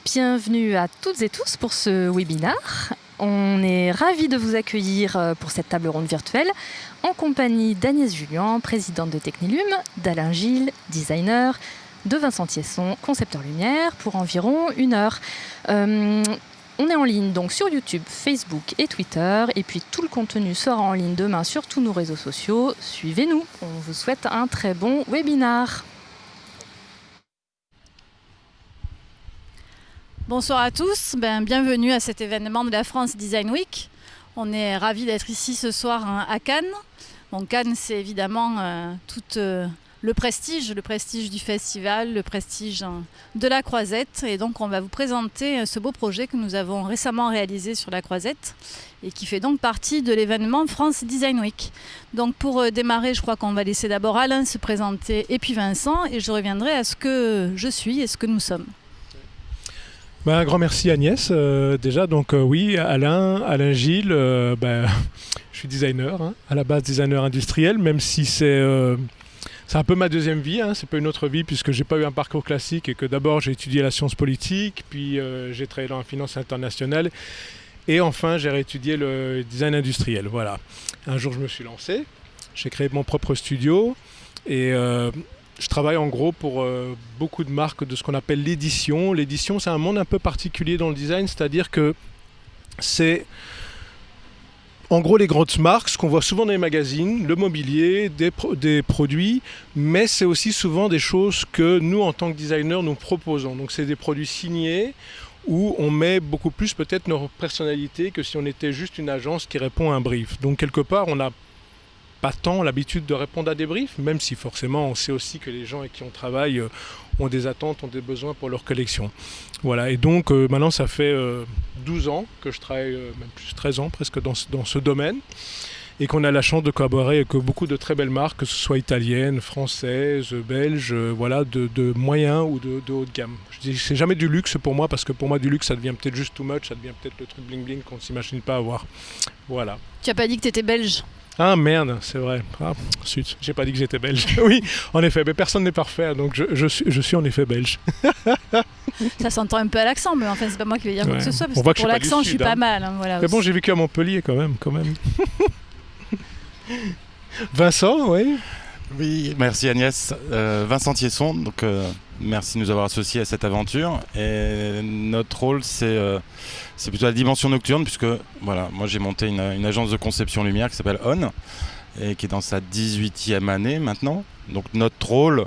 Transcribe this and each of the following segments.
Bienvenue à toutes et tous pour ce webinaire. On est ravis de vous accueillir pour cette table ronde virtuelle en compagnie d'Agnès Julien, présidente de Technilum, d'Alain Gilles, designer, de Vincent Thiesson, concepteur lumière, pour environ 1 heure. On est en ligne donc sur YouTube, Facebook et Twitter, et puis tout le contenu sera en ligne demain sur tous nos réseaux sociaux. Suivez-nous, on vous souhaite un très bon webinaire. Bonsoir à tous, bienvenue à cet événement de la France Design Week. On est ravis d'être ici ce soir à Cannes. Bon, Cannes, c'est évidemment tout le prestige du festival, le prestige de la Croisette. Et donc on va vous présenter ce beau projet que nous avons récemment réalisé sur la Croisette et qui fait donc partie de l'événement France Design Week. Donc pour démarrer, je crois qu'on va laisser d'abord Alain se présenter et puis Vincent, et je reviendrai à ce que je suis et ce que nous sommes. Un grand merci Agnès. Déjà, donc oui, Alain Gilles, je suis designer, à la base designer industriel, même si c'est un peu ma deuxième vie, c'est pas une autre vie puisque j'ai pas eu un parcours classique et que d'abord j'ai étudié la science politique, puis j'ai travaillé dans la finance internationale et enfin j'ai réétudié le design industriel. Voilà. Un jour je me suis lancé, j'ai créé mon propre studio et je travaille en gros pour beaucoup de marques de ce qu'on appelle l'édition. L'édition, c'est un monde un peu particulier dans le design, c'est-à-dire que c'est en gros les grandes marques, ce qu'on voit souvent dans les magazines, le mobilier, des produits, mais c'est aussi souvent des choses que nous, en tant que designers, nous proposons. Donc c'est des produits signés où on met beaucoup plus peut-être notre personnalité que si on était juste une agence qui répond à un brief. Donc quelque part, on a pas tant l'habitude de répondre à des briefs, même si forcément on sait aussi que les gens avec qui on travaille ont des attentes, ont des besoins pour leur collection. Voilà, et donc maintenant ça fait 12 ans que je travaille, même plus 13 ans presque dans ce domaine, et qu'on a la chance de collaborer avec beaucoup de très belles marques, que ce soit italiennes, françaises, belges, de moyens ou de haut de gamme. Je dis, c'est jamais du luxe pour moi, parce que pour moi du luxe ça devient peut-être juste too much, ça devient peut-être le truc bling bling qu'on ne s'imagine pas avoir. Voilà. Tu n'as pas dit que tu étais belge ? Ah merde, c'est vrai. Ah, zut, j'ai pas dit que j'étais belge. Oui, en effet, mais personne n'est parfait, donc je suis en effet belge. Ça s'entend un peu à l'accent, mais enfin c'est pas moi qui vais dire quoi que ce soit, parce que pour l'accent je suis pas mal. Voilà, mais bon, j'ai vécu à Montpellier quand même. Vincent, oui. Oui, merci Agnès. Vincent Thiesson, donc merci de nous avoir associés à cette aventure. Et notre rôle, c'est plutôt la dimension nocturne, puisque voilà, moi j'ai monté une agence de conception lumière qui s'appelle On, et qui est dans sa 18e année maintenant. Donc notre rôle,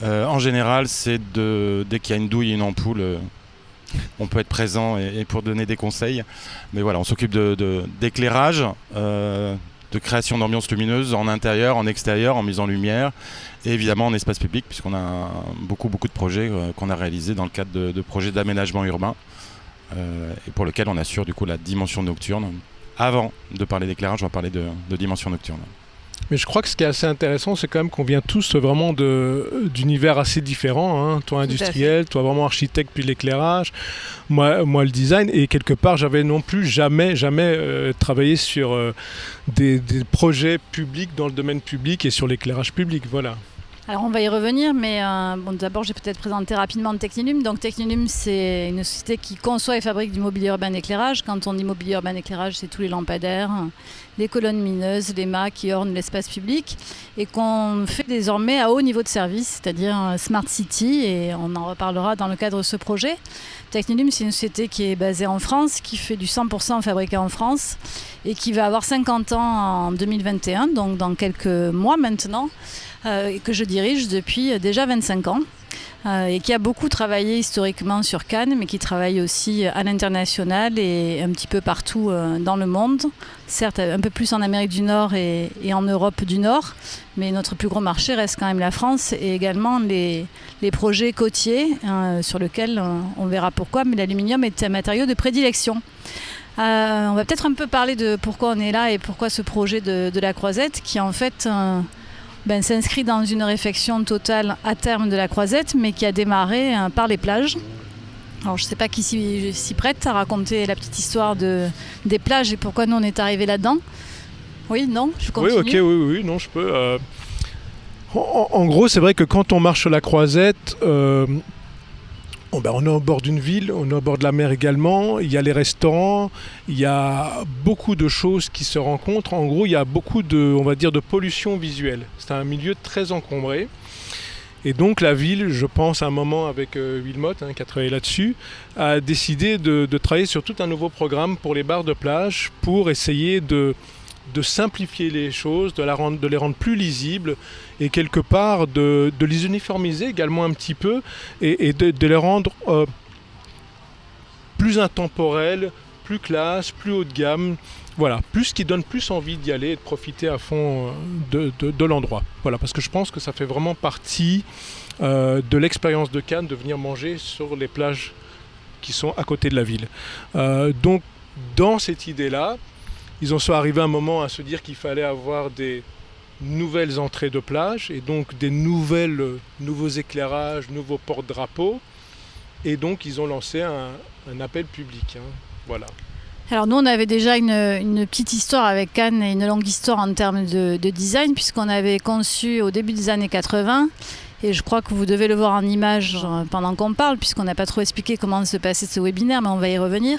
en général, c'est dès qu'il y a une douille et une ampoule, on peut être présent et pour donner des conseils. Mais voilà, on s'occupe d'éclairage, de création d'ambiance lumineuse en intérieur, en extérieur, en mise en lumière et évidemment en espace public, puisqu'on a beaucoup de projets qu'on a réalisés dans le cadre de projets d'aménagement urbain et pour lequel on assure du coup la dimension nocturne. Avant de parler d'éclairage, on va parler de dimension nocturne. Mais je crois que ce qui est assez intéressant, c'est quand même qu'on vient tous vraiment d'univers assez différents. Toi industriel, toi vraiment architecte puis l'éclairage, moi le design. Et quelque part, j'avais non plus jamais travaillé sur des projets publics dans le domaine public et sur l'éclairage public. Voilà. Alors on va y revenir, mais d'abord je vais peut-être présenter rapidement Technilum. Donc Technilum, c'est une société qui conçoit et fabrique du mobilier urbain d'éclairage. Quand on dit mobilier urbain d'éclairage, c'est tous les lampadaires, les colonnes lumineuses, les mâts qui ornent l'espace public, et qu'on fait désormais à haut niveau de service, c'est-à-dire Smart City, et on en reparlera dans le cadre de ce projet. Technilum, c'est une société qui est basée en France, qui fait du 100% fabriqué en France, et qui va avoir 50 ans en 2021, donc dans quelques mois maintenant, et que je dirige depuis déjà 25 ans. Et qui a beaucoup travaillé historiquement sur Cannes, mais qui travaille aussi à l'international et un petit peu partout dans le monde. Certes, un peu plus en Amérique du Nord et en Europe du Nord, mais notre plus gros marché reste quand même la France, et également les projets côtiers, sur lesquels on verra pourquoi, mais l'aluminium est un matériau de prédilection. On va peut-être un peu parler de pourquoi on est là et pourquoi ce projet de la Croisette, qui en fait s'inscrit dans une réflexion totale à terme de la Croisette, mais qui a démarré par les plages. Alors je ne sais pas qui s'y prête à raconter la petite histoire des plages et pourquoi nous on est arrivé là-dedans. Oui, non, je continue. Oui, non, je peux. En gros, c'est vrai que quand on marche sur la Croisette, on est au bord d'une ville, on est au bord de la mer également, il y a les restaurants, il y a beaucoup de choses qui se rencontrent. En gros, il y a beaucoup de pollution visuelle. C'est un milieu très encombré. Et donc la ville, je pense à un moment avec Wilmot, qui a travaillé là-dessus, a décidé de travailler sur tout un nouveau programme pour les bars de plage pour essayer de simplifier les choses, de les rendre plus lisibles et quelque part de les uniformiser également un petit peu et de les rendre plus intemporels, plus classe, plus haut de gamme. Voilà, plus qui donne plus envie d'y aller et de profiter à fond de l'endroit. Voilà, parce que je pense que ça fait vraiment partie de l'expérience de Cannes de venir manger sur les plages qui sont à côté de la ville. Donc, dans cette idée-là, ils en sont arrivés à un moment à se dire qu'il fallait avoir des nouvelles entrées de plage et donc des nouveaux éclairages, nouveaux porte-drapeaux. Et donc, ils ont lancé un appel public. Voilà. Alors nous, on avait déjà une petite histoire avec Cannes et une longue histoire en termes de design, puisqu'on avait conçu au début des années 80, et je crois que vous devez le voir en image pendant qu'on parle, puisqu'on n'a pas trop expliqué comment se passait ce webinaire, mais on va y revenir,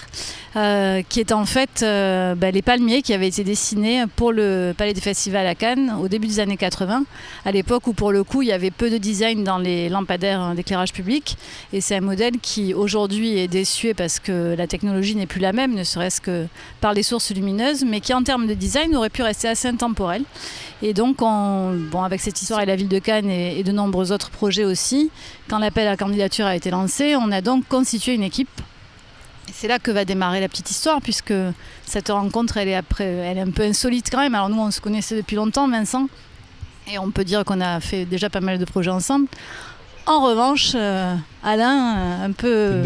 qui est en fait les palmiers qui avaient été dessinés pour le Palais des Festivals à Cannes au début des années 80, à l'époque où pour le coup il y avait peu de design dans les lampadaires d'éclairage public, et c'est un modèle qui aujourd'hui est désuet parce que la technologie n'est plus la même, ne serait-ce que par les sources lumineuses, mais qui en termes de design aurait pu rester assez intemporel. Et donc, avec cette histoire et la ville de Cannes et de nombreux autres projets aussi, quand l'appel à la candidature a été lancé, on a donc constitué une équipe. Et c'est là que va démarrer la petite histoire, puisque cette rencontre, elle est un peu insolite quand même. Alors nous, on se connaissait depuis longtemps, Vincent, et on peut dire qu'on a fait déjà pas mal de projets ensemble. En revanche, Alain, un peu...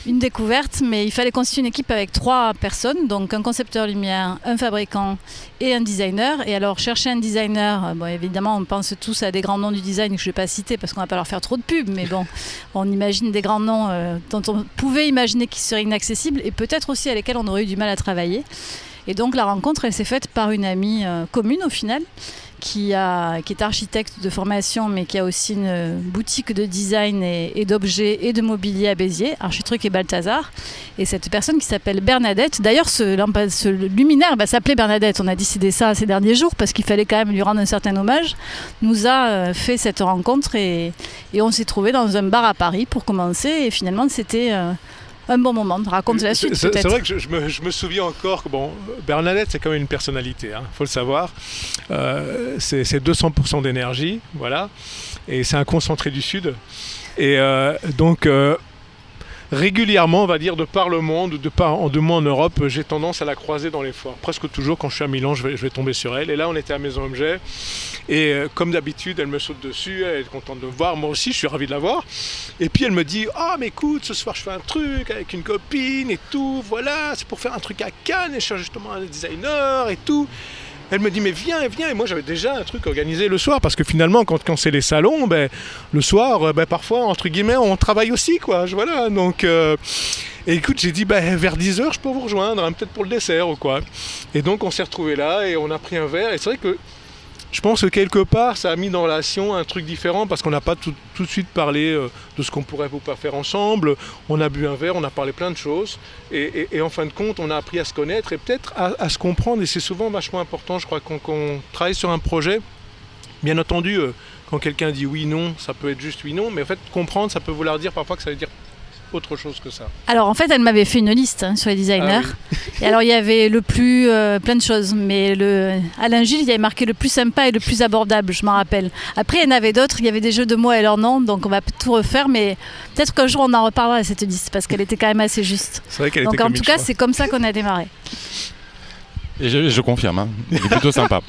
Une découverte, mais il fallait constituer une équipe avec 3 personnes, donc un concepteur lumière, un fabricant et un designer. Et alors, chercher un designer, évidemment, on pense tous à des grands noms du design que je ne vais pas citer parce qu'on ne va pas leur faire trop de pub, mais bon, on imagine des grands noms dont on pouvait imaginer qu'ils seraient inaccessibles et peut-être aussi à lesquels on aurait eu du mal à travailler. Et donc, la rencontre, elle s'est faite par une amie commune au final, qui est architecte de formation, mais qui a aussi une boutique de design et d'objets et de mobilier à Béziers, Architruc et Balthazar. Et cette personne qui s'appelle Bernadette, d'ailleurs ce luminaire s'appelait Bernadette, on a décidé ça ces derniers jours parce qu'il fallait quand même lui rendre un certain hommage, nous a fait cette rencontre et on s'est trouvé dans un bar à Paris pour commencer, et finalement c'était... un bon moment, raconte la suite peut-être. C'est vrai que je me souviens encore que Bernadette c'est quand même une personnalité, faut le savoir. C'est 200% d'énergie, voilà, et c'est un concentré du Sud. Et donc régulièrement, on va dire, de par le monde, de moi en Europe, j'ai tendance à la croiser dans les foires. Presque toujours, quand je suis à Milan, je vais tomber sur elle. Et là, on était à Maison Objet. Et comme d'habitude, elle me saute dessus, elle est contente de me voir. Moi aussi, je suis ravi de la voir. Et puis, elle me dit « Ah, mais écoute, ce soir, je fais un truc avec une copine et tout. Voilà, c'est pour faire un truc à Cannes. Et je cherche justement un designer et tout. » Elle me dit mais viens, et moi j'avais déjà un truc organisé le soir, parce que finalement quand c'est les salons, le soir, parfois entre guillemets on travaille aussi quoi, voilà, donc et écoute, j'ai dit vers 10h je peux vous rejoindre, peut-être pour le dessert ou quoi, et donc on s'est retrouvés là et on a pris un verre, et c'est vrai que je pense que quelque part ça a mis en relation un truc différent, parce qu'on n'a pas tout de suite parlé de ce qu'on pourrait ou pas faire ensemble. On a bu un verre, on a parlé plein de choses, et en fin de compte on a appris à se connaître et peut-être à se comprendre, et c'est souvent vachement important, je crois, qu'on travaille sur un projet. Bien entendu, quand quelqu'un dit oui, non, ça peut être juste oui, non, mais en fait comprendre, ça peut vouloir dire parfois que ça veut dire autre chose que ça. Alors en fait elle m'avait fait une liste sur les designers. Ah oui. Et alors il y avait plein de choses, mais Alain Gilles, il y avait marqué le plus sympa et le plus abordable, je m'en rappelle. Après il y en avait d'autres, il y avait des jeux de mots et leurs noms, donc on va tout refaire, mais peut-être qu'un jour on en reparlera à cette liste parce qu'elle était quand même assez juste. C'est vrai qu'elle donc était en tout cas c'est comme ça qu'on a démarré. Et je confirme, c'est plutôt sympa.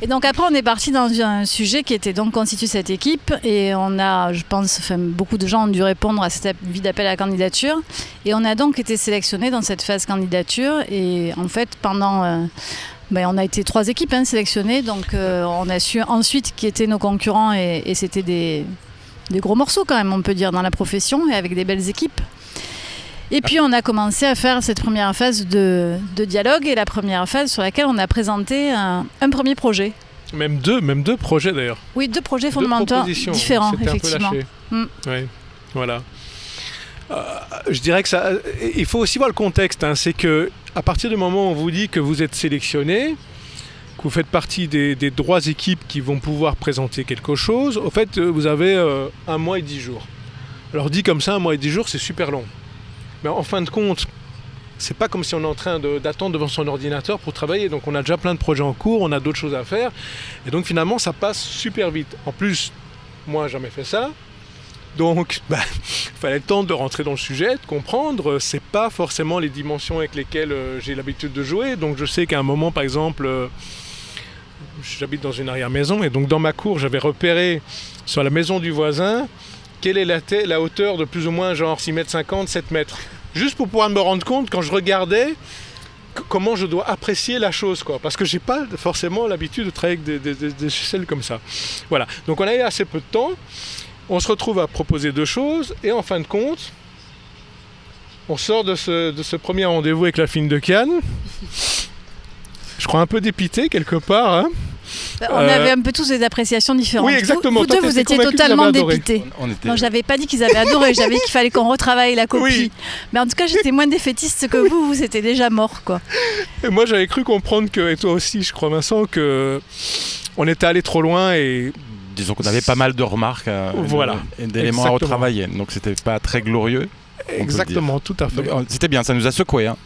Et donc après on est parti dans un sujet qui était donc constitué cette équipe, et on a, je pense, beaucoup de gens ont dû répondre à cette envie d'appel à la candidature, et on a donc été sélectionnés dans cette phase candidature. Et en fait pendant on a été 3 équipes sélectionnées, donc on a su ensuite qui étaient nos concurrents, et c'était des gros morceaux quand même, on peut dire, dans la profession, et avec des belles équipes. Et puis on a commencé à faire cette première phase de dialogue, et la première phase sur laquelle on a présenté un premier projet. Même deux projets d'ailleurs. Oui, 2 projets fondamentaux différents, c'était effectivement. Un peu lâché. Ouais. Voilà. Je dirais que il faut aussi voir le contexte. Hein. C'est que à partir du moment où on vous dit que vous êtes sélectionné, que vous faites partie des 3 équipes qui vont pouvoir présenter quelque chose, au fait, vous avez 1 mois et 10 jours. Alors dit comme ça, 1 mois et 10 jours, c'est super long. Mais en fin de compte, c'est pas comme si on est en train d'attendre devant son ordinateur pour travailler. Donc on a déjà plein de projets en cours, on a d'autres choses à faire. Et donc finalement, ça passe super vite. En plus, moi, j'ai jamais fait ça. Donc, il fallait le temps de rentrer dans le sujet, de comprendre. C'est pas forcément les dimensions avec lesquelles j'ai l'habitude de jouer. Donc, je sais qu'à un moment, par exemple, j'habite dans une arrière-maison et donc dans ma cour, j'avais repéré sur la maison du voisin quelle est la hauteur de plus ou moins genre 6 mètres 50, 7 mètres. Juste pour pouvoir me rendre compte quand je regardais comment je dois apprécier la chose, quoi. Parce que j'ai pas forcément l'habitude de travailler avec des échelles comme ça. Voilà. Donc, on a eu assez peu de temps. On se retrouve à proposer 2 choses et en fin de compte, on sort de ce premier rendez-vous avec la fine de Cannes. Je crois un peu dépité quelque part. Hein. On avait un peu tous des appréciations différentes. Oui, exactement. Vous deux, vous étiez totalement dépités. était... Non, j'avais pas dit qu'ils avaient adoré, j'avais dit qu'il fallait qu'on retravaille la copie. Oui. Mais en tout cas, j'étais moins défaitiste que vous étiez déjà mort, quoi. Et moi, j'avais cru comprendre que, et toi aussi, je crois, Vincent, que on était allé trop loin et... Disons qu'on avait pas mal de remarques et d'éléments à retravailler, donc c'était pas très glorieux. Exactement, tout à fait. Donc, c'était bien, ça nous a secoué. Hein.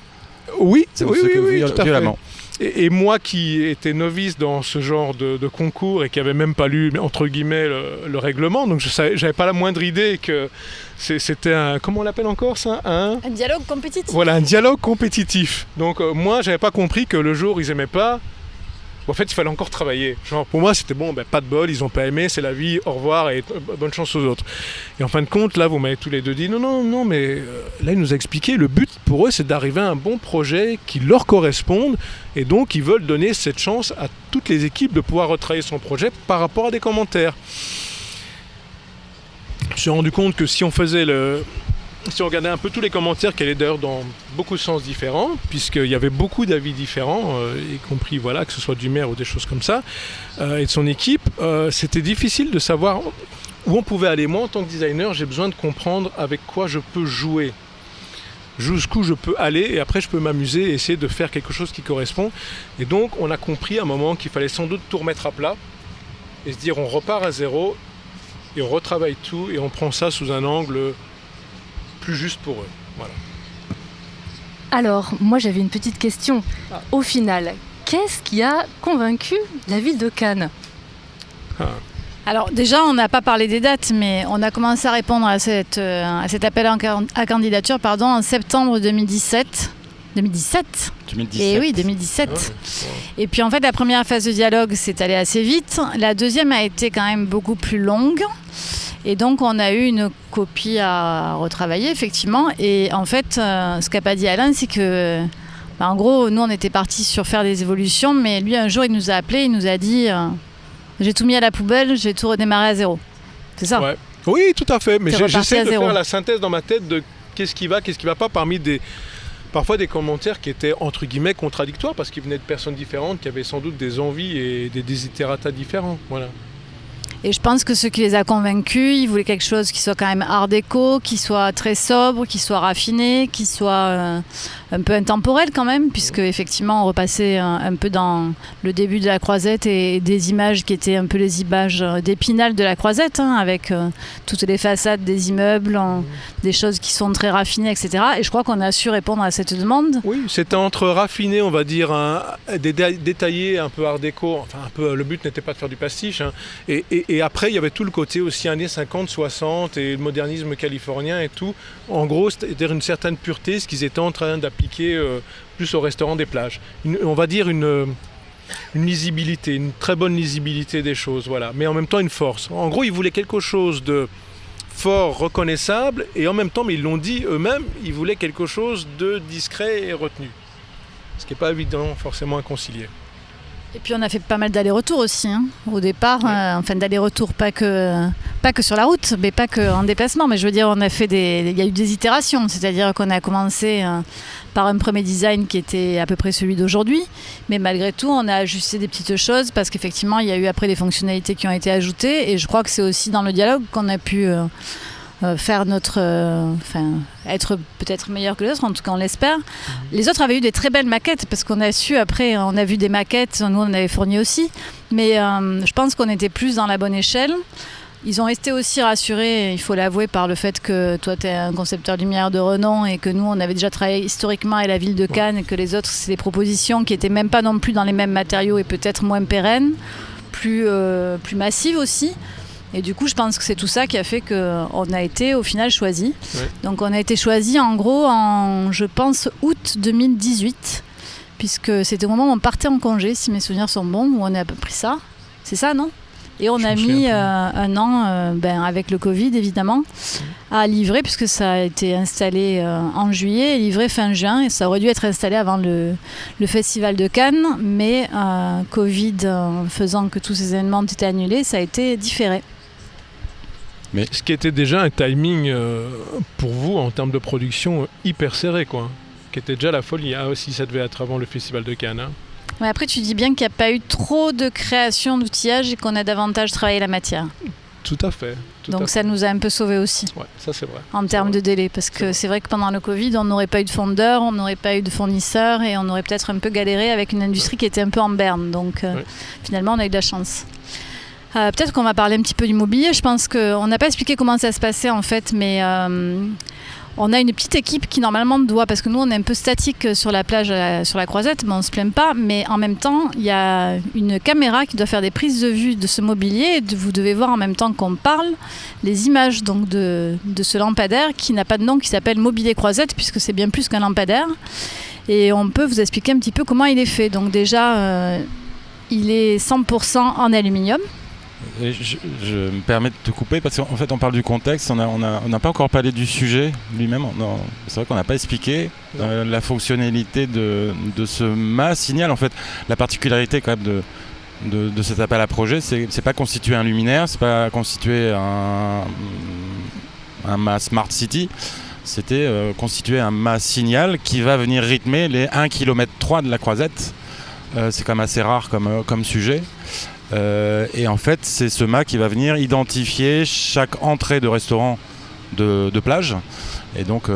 Oui, Ça oui, nous secoue tout à violemment. fait. Et moi qui étais novice dans ce genre de concours et qui n'avais même pas lu, entre guillemets, le règlement, donc j'avais pas la moindre idée que c'était un... Comment on l'appelle encore ça ? Un dialogue compétitif. Voilà, un dialogue compétitif. Donc moi, j'avais pas compris que le jour où ils aimaient pas, en fait, il fallait encore travailler. Genre, pour moi, c'était bon, pas de bol, ils ont pas aimé, c'est la vie, au revoir et bonne chance aux autres. Et en fin de compte, là, vous m'avez tous les deux dit, non, mais là, il nous a expliqué, le but pour eux, c'est d'arriver à un bon projet qui leur corresponde, et donc, ils veulent donner cette chance à toutes les équipes de pouvoir retravailler son projet par rapport à des commentaires. Je me suis rendu compte que si on regardait un peu tous les commentaires, qui allaient d'ailleurs dans beaucoup de sens différents, puisqu'il y avait beaucoup d'avis différents, y compris que ce soit du maire ou des choses comme ça, et de son équipe, c'était difficile de savoir où on pouvait aller. Moi, en tant que designer, j'ai besoin de comprendre avec quoi je peux jouer, jusqu'où je peux aller, et après je peux m'amuser et essayer de faire quelque chose qui correspond. Et donc, on a compris à un moment qu'il fallait sans doute tout remettre à plat, et se dire on repart à zéro, et on retravaille tout, et on prend ça sous un angle plus juste pour eux. Voilà. Alors, moi j'avais une petite question. Au final, qu'est-ce qui a convaincu la ville de Cannes ? Alors déjà, on n'a pas parlé des dates, mais on a commencé à répondre à cet appel à candidature en septembre 2017. 2017 Et oui, 2017. Et puis en fait, la première phase de dialogue s'est allée assez vite. La deuxième a été quand même beaucoup plus longue. Et donc, on a eu une copie à retravailler, effectivement. Et en fait, ce qu'a pas dit Alain, c'est que, en gros, nous, on était partis sur faire des évolutions. Mais lui, un jour, il nous a appelés, il nous a dit j'ai tout mis à la poubelle, je vais tout redémarrer à zéro. C'est ça ? Ouais. Oui, tout à fait. Mais j'essaie de faire la synthèse dans ma tête de qu'est-ce qui va pas parmi parfois des commentaires qui étaient entre guillemets contradictoires parce qu'ils venaient de personnes différentes qui avaient sans doute des envies et des desiderata différents. Voilà. Et je pense que ce qui les a convaincus, ils voulaient quelque chose qui soit quand même art déco, qui soit très sobre, qui soit raffiné, qui soit un peu intemporel quand même, puisque effectivement on repassait un peu dans le début de la Croisette et des images qui étaient un peu les images d'Épinal de la Croisette, avec toutes les façades des immeubles, des choses qui sont très raffinées, etc. Et je crois qu'on a su répondre à cette demande. Oui, c'était entre raffiné, on va dire, détaillé, un peu art déco, enfin un peu, le but n'était pas de faire du pastiche, et après, il y avait tout le côté aussi années 50, 60 et le modernisme californien et tout. En gros, c'était une certaine pureté, ce qu'ils étaient en train d'appliquer plus au restaurant des plages. On va dire une lisibilité, une très bonne lisibilité des choses, voilà. Mais en même temps, une force. En gros, ils voulaient quelque chose de fort, reconnaissable, et en même temps, mais ils l'ont dit eux-mêmes, ils voulaient quelque chose de discret et retenu. Ce qui n'est pas évident forcément à concilier. Et puis on a fait pas mal d'allers-retours aussi, au départ, enfin d'allers-retours, pas que sur la route, mais pas que en déplacement, mais je veux dire, il y a eu des itérations, c'est-à-dire qu'on a commencé par un premier design qui était à peu près celui d'aujourd'hui, mais malgré tout, on a ajusté des petites choses parce qu'effectivement, il y a eu après des fonctionnalités qui ont été ajoutées, et je crois que c'est aussi dans le dialogue qu'on a pu faire être peut-être meilleur que les autres, en tout cas on l'espère. Les autres avaient eu des très belles maquettes, parce qu'on a su après, on a vu des maquettes, nous on avait fourni aussi, mais je pense qu'on était plus dans la bonne échelle. Ils ont été aussi rassurés, il faut l'avouer, par le fait que toi tu es un concepteur lumière de renom et que nous on avait déjà travaillé historiquement avec la ville de Cannes et que les autres c'est des propositions qui n'étaient même pas non plus dans les mêmes matériaux et peut-être moins pérennes, plus massives aussi. Et du coup, je pense que c'est tout ça qui a fait qu'on a été au final choisi. Ouais. Donc on a été choisi en gros en, je pense, août 2018, puisque c'était au moment où on partait en congé, si mes souvenirs sont bons, où on a pris ça. C'est ça, non ? Et on a mis un an, avec le Covid évidemment, à livrer, puisque ça a été installé en juillet et livré fin juin. Et ça aurait dû être installé avant le Festival de Cannes, mais Covid faisant que tous ces événements ont été annulés, ça a été différé. Mais ce qui était déjà un timing pour vous en termes de production hyper serré, quoi. Qui était déjà la folie. Ah, aussi, ça devait être avant le Festival de Cannes. Hein. Mais après, tu dis bien qu'il n'y a pas eu trop de création d'outillage et qu'on a davantage travaillé la matière. Tout à fait. Donc ça nous a un peu sauvés aussi. Ouais, ça c'est vrai. En termes de délai, parce que c'est vrai que pendant le Covid, on n'aurait pas eu de fondeurs, on n'aurait pas eu de fournisseurs et on aurait peut-être un peu galéré avec une industrie qui était un peu en berne. Donc finalement, on a eu de la chance. Peut-être qu'on va parler un petit peu du mobilier. Je pense qu'on n'a pas expliqué comment ça se passait en fait, mais on a une petite équipe qui normalement doit, parce que nous on est un peu statique sur la plage, sur la Croisette, mais on ne se plaint pas, mais en même temps il y a une caméra qui doit faire des prises de vue de ce mobilier et vous devez voir en même temps qu'on parle les images donc, de ce lampadaire qui n'a pas de nom, qui s'appelle Mobilier Croisette, puisque c'est bien plus qu'un lampadaire. Et on peut vous expliquer un petit peu comment il est fait. Donc déjà, il est 100% en aluminium. Je me permets de te couper parce qu'en fait on parle du contexte, on n'a pas encore parlé du sujet lui-même, c'est vrai qu'on n'a pas expliqué la fonctionnalité de ce mât signal. En fait, la particularité quand même de cet appel à projet, c'est pas constituer un luminaire, c'est pas constituer un mât Smart City, c'était constituer un mât signal qui va venir rythmer les 1,3 km de la Croisette. C'est quand même assez rare comme sujet. Et en fait, c'est ce mât qui va venir identifier chaque entrée de restaurant de plage. Et donc,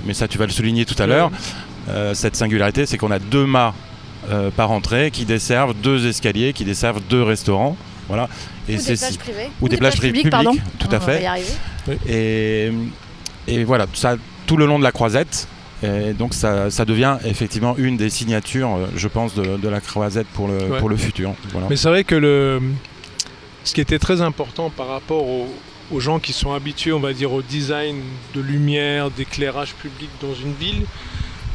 mais ça, tu vas le souligner tout à l'heure, cette singularité, c'est qu'on a 2 mâts par entrée qui desservent 2 escaliers, qui desservent 2 restaurants. Voilà. Et ou des plages privées. Ou des plages publiques, pardon. Tout à fait. Et voilà, ça tout le long de la Croisette. Et donc ça devient effectivement une des signatures, je pense, de la Croisette pour le futur. Voilà. Mais c'est vrai que ce qui était très important par rapport aux gens qui sont habitués, on va dire, au design de lumière, d'éclairage public dans une ville,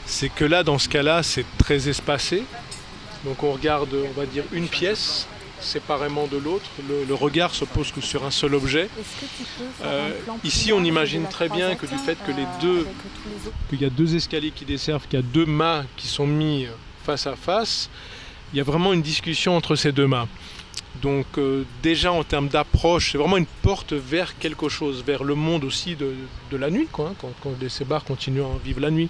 c'est que là, dans ce cas-là, c'est très espacé. Donc on regarde, on va dire, une pièce séparément de l'autre. Le regard se pose que sur un seul objet. Ici, on imagine très bien que du fait que qu'il y a 2 escaliers qui desservent, qu'il y a 2 mâts qui sont mis face à face, il y a vraiment une discussion entre ces 2 mâts. Donc déjà en termes d'approche, c'est vraiment une porte vers quelque chose, vers le monde aussi de la nuit, quoi, hein, quand ces bars continuent à vivre la nuit.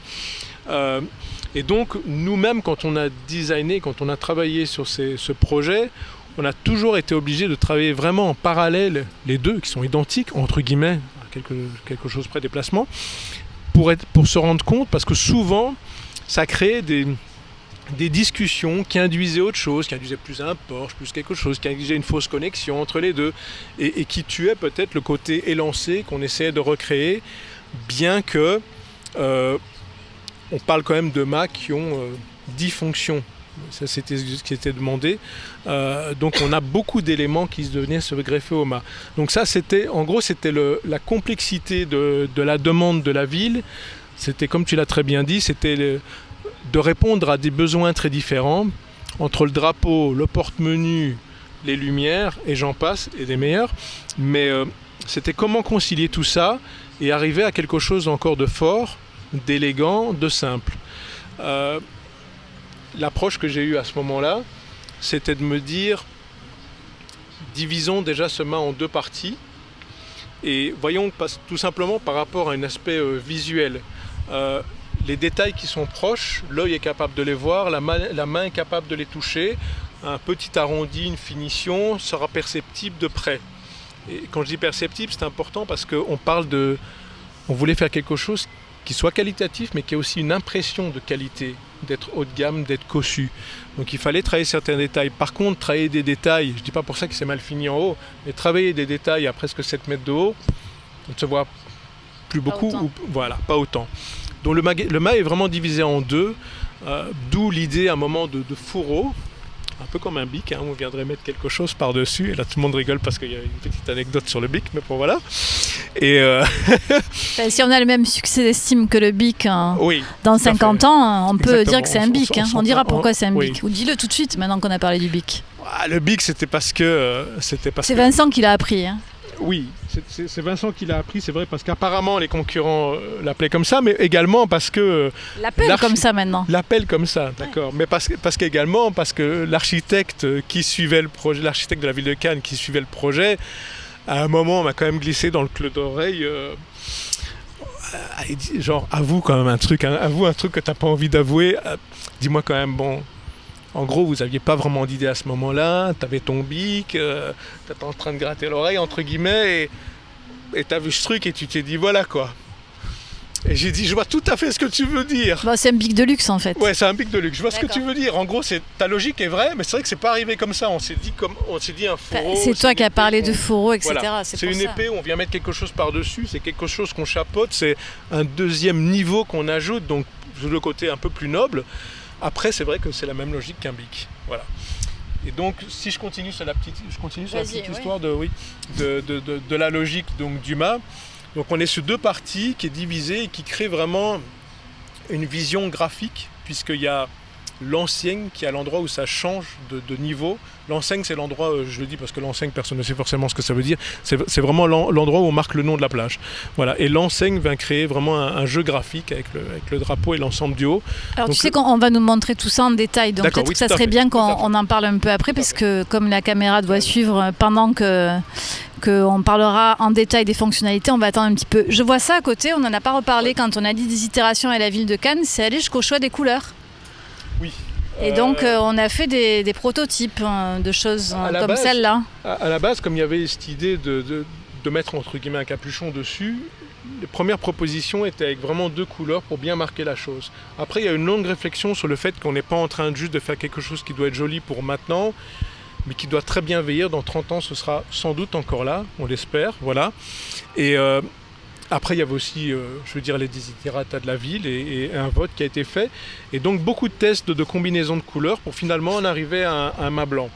Et donc nous-mêmes, quand on a designé, quand on a travaillé sur ce projet, on a toujours été obligé de travailler vraiment en parallèle, les 2 qui sont identiques, entre guillemets, quelque chose près des placements, pour se rendre compte, parce que souvent, ça crée des discussions qui induisaient autre chose, qui induisaient plus un Porsche, plus quelque chose, qui induisaient une fausse connexion entre les 2, et qui tuait peut-être le côté élancé qu'on essayait de recréer, bien que on parle quand même de mâts qui ont 10 fonctions. Ça, c'était ce qui était demandé. Donc on a beaucoup d'éléments qui venaient se greffer au mât. Donc ça, c'était la complexité de la demande de la ville. C'était, comme tu l'as très bien dit, c'était de répondre à des besoins très différents, entre le drapeau, le porte-menu, les lumières, et j'en passe, et des meilleurs. Mais c'était comment concilier tout ça et arriver à quelque chose encore de fort, d'élégant, de simple. L'approche que j'ai eue à ce moment-là, c'était de me dire, divisons déjà ce mât en 2 parties et voyons tout simplement par rapport à un aspect visuel. Les détails qui sont proches, l'œil est capable de les voir, la main est capable de les toucher, un petit arrondi, une finition sera perceptible de près. Et quand je dis perceptible, c'est important parce qu'on parle de... On voulait faire quelque chose qui soit qualitatif, mais qui ait aussi une impression de qualité, d'être haut de gamme, d'être cossu. Donc il fallait travailler certains détails. Par contre, travailler des détails, je ne dis pas pour ça que c'est mal fini en haut, mais travailler des détails à presque 7 mètres de haut, on ne se voit plus beaucoup, voilà, pas autant. Donc le mât est vraiment divisé en deux, d'où l'idée à un moment de fourreau, un peu comme un bic, hein, on viendrait mettre quelque chose par-dessus, et là tout le monde rigole parce qu'il y a une petite anecdote sur le bic, mais bon voilà. Et si on a le même succès d'estime que le bic dans 50 ans, on peut dire que c'est un bic. On dira pourquoi c'est un bic. Ou dis-le tout de suite maintenant qu'on a parlé du bic. Le bic, c'était parce que... c'est Vincent qui l'a appris. Hein. Oui, c'est Vincent qui l'a appris, c'est vrai, parce qu'apparemment les concurrents l'appelaient comme ça, mais également parce que... L'appelle comme ça maintenant. L'appelle comme ça, d'accord. Ouais. Mais parce qu'également, parce que l'architecte qui suivait le projet, l'architecte de la ville de Cannes qui suivait le projet, à un moment, on m'a quand même glissé dans le clou d'oreille, genre, avoue quand même un truc, hein, avoue un truc que t'as pas envie d'avouer, dis-moi quand même, bon... En gros, vous n'aviez pas vraiment d'idée à ce moment-là, tu avais ton bic, tu étais en train de gratter l'oreille, entre guillemets, et tu as vu ce truc et tu t'es dit, voilà quoi. Et j'ai dit, je vois tout à fait ce que tu veux dire. Bah, c'est un bic de luxe en fait. Ouais, c'est un bic de luxe, je vois ce que tu veux dire. En gros, ta logique est vraie, mais c'est vrai que c'est pas arrivé comme ça. On s'est dit un fourreau. C'est toi qui as parlé de fourreau, etc. Voilà. C'est une épée où on vient mettre quelque chose par-dessus, c'est quelque chose qu'on chapeaute, c'est un deuxième niveau qu'on ajoute, donc le côté un peu plus noble. Après, c'est vrai que c'est la même logique qu'un bic. Voilà. Et donc, si je continue sur la petite histoire de la logique donc, du mât, donc on est sur deux parties qui est divisée et qui crée vraiment une vision graphique, puisqu'il y a l'enseigne qui est à l'endroit où ça change de niveau. L'enseigne, c'est l'endroit, je le dis parce que l'enseigne, personne ne sait forcément ce que ça veut dire, c'est vraiment l'endroit où on marque le nom de la plage. Voilà. Et l'enseigne vient créer vraiment un jeu graphique avec le drapeau et l'ensemble du haut. Alors donc, tu sais qu'on va nous montrer tout ça en détail, donc peut-être que ça serait bien qu'on en parle un peu après, parce que comme la caméra doit suivre pendant qu'on parlera en détail des fonctionnalités, on va attendre un petit peu. Je vois ça à côté, on n'en a pas reparlé quand on a dit des itérations à la ville de Cannes, c'est aller jusqu'au choix des couleurs. Oui. Et donc on a fait des prototypes de choses comme celle-là. À la base, comme il y avait cette idée de mettre entre guillemets un capuchon dessus, les premières propositions étaient avec vraiment deux couleurs pour bien marquer la chose. Après, il y a une longue réflexion sur le fait qu'on n'est pas en train juste de faire quelque chose qui doit être joli pour maintenant, mais qui doit très bien vieillir. Dans 30 ans, ce sera sans doute encore là, on l'espère. Voilà. Et après, il y avait aussi, je veux dire, les desiderata de la ville et un vote qui a été fait. Et donc, beaucoup de tests de combinaison de couleurs pour finalement en arriver à un mât blanc.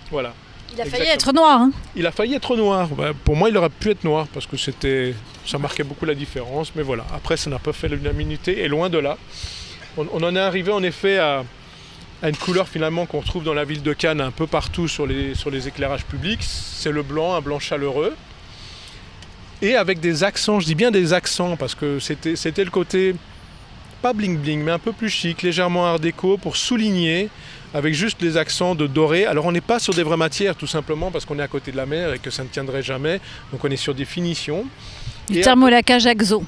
Voilà. Il a failli être noir. Hein. Il a failli être noir. Bah, pour moi, il aurait pu être noir parce que ça marquait beaucoup la différence. Mais voilà, après, ça n'a pas fait l'unanimité. Et loin de là, on en est arrivé en effet à une couleur finalement qu'on retrouve dans la ville de Cannes un peu partout sur les éclairages publics. C'est le blanc, un blanc chaleureux. Et avec des accents, je dis bien des accents, parce que c'était le côté, pas bling bling, mais un peu plus chic, légèrement art déco, pour souligner, avec juste les accents de doré. Alors on n'est pas sur des vraies matières, tout simplement, parce qu'on est à côté de la mer et que ça ne tiendrait jamais. Donc on est sur des finitions. Du thermolacage Axo.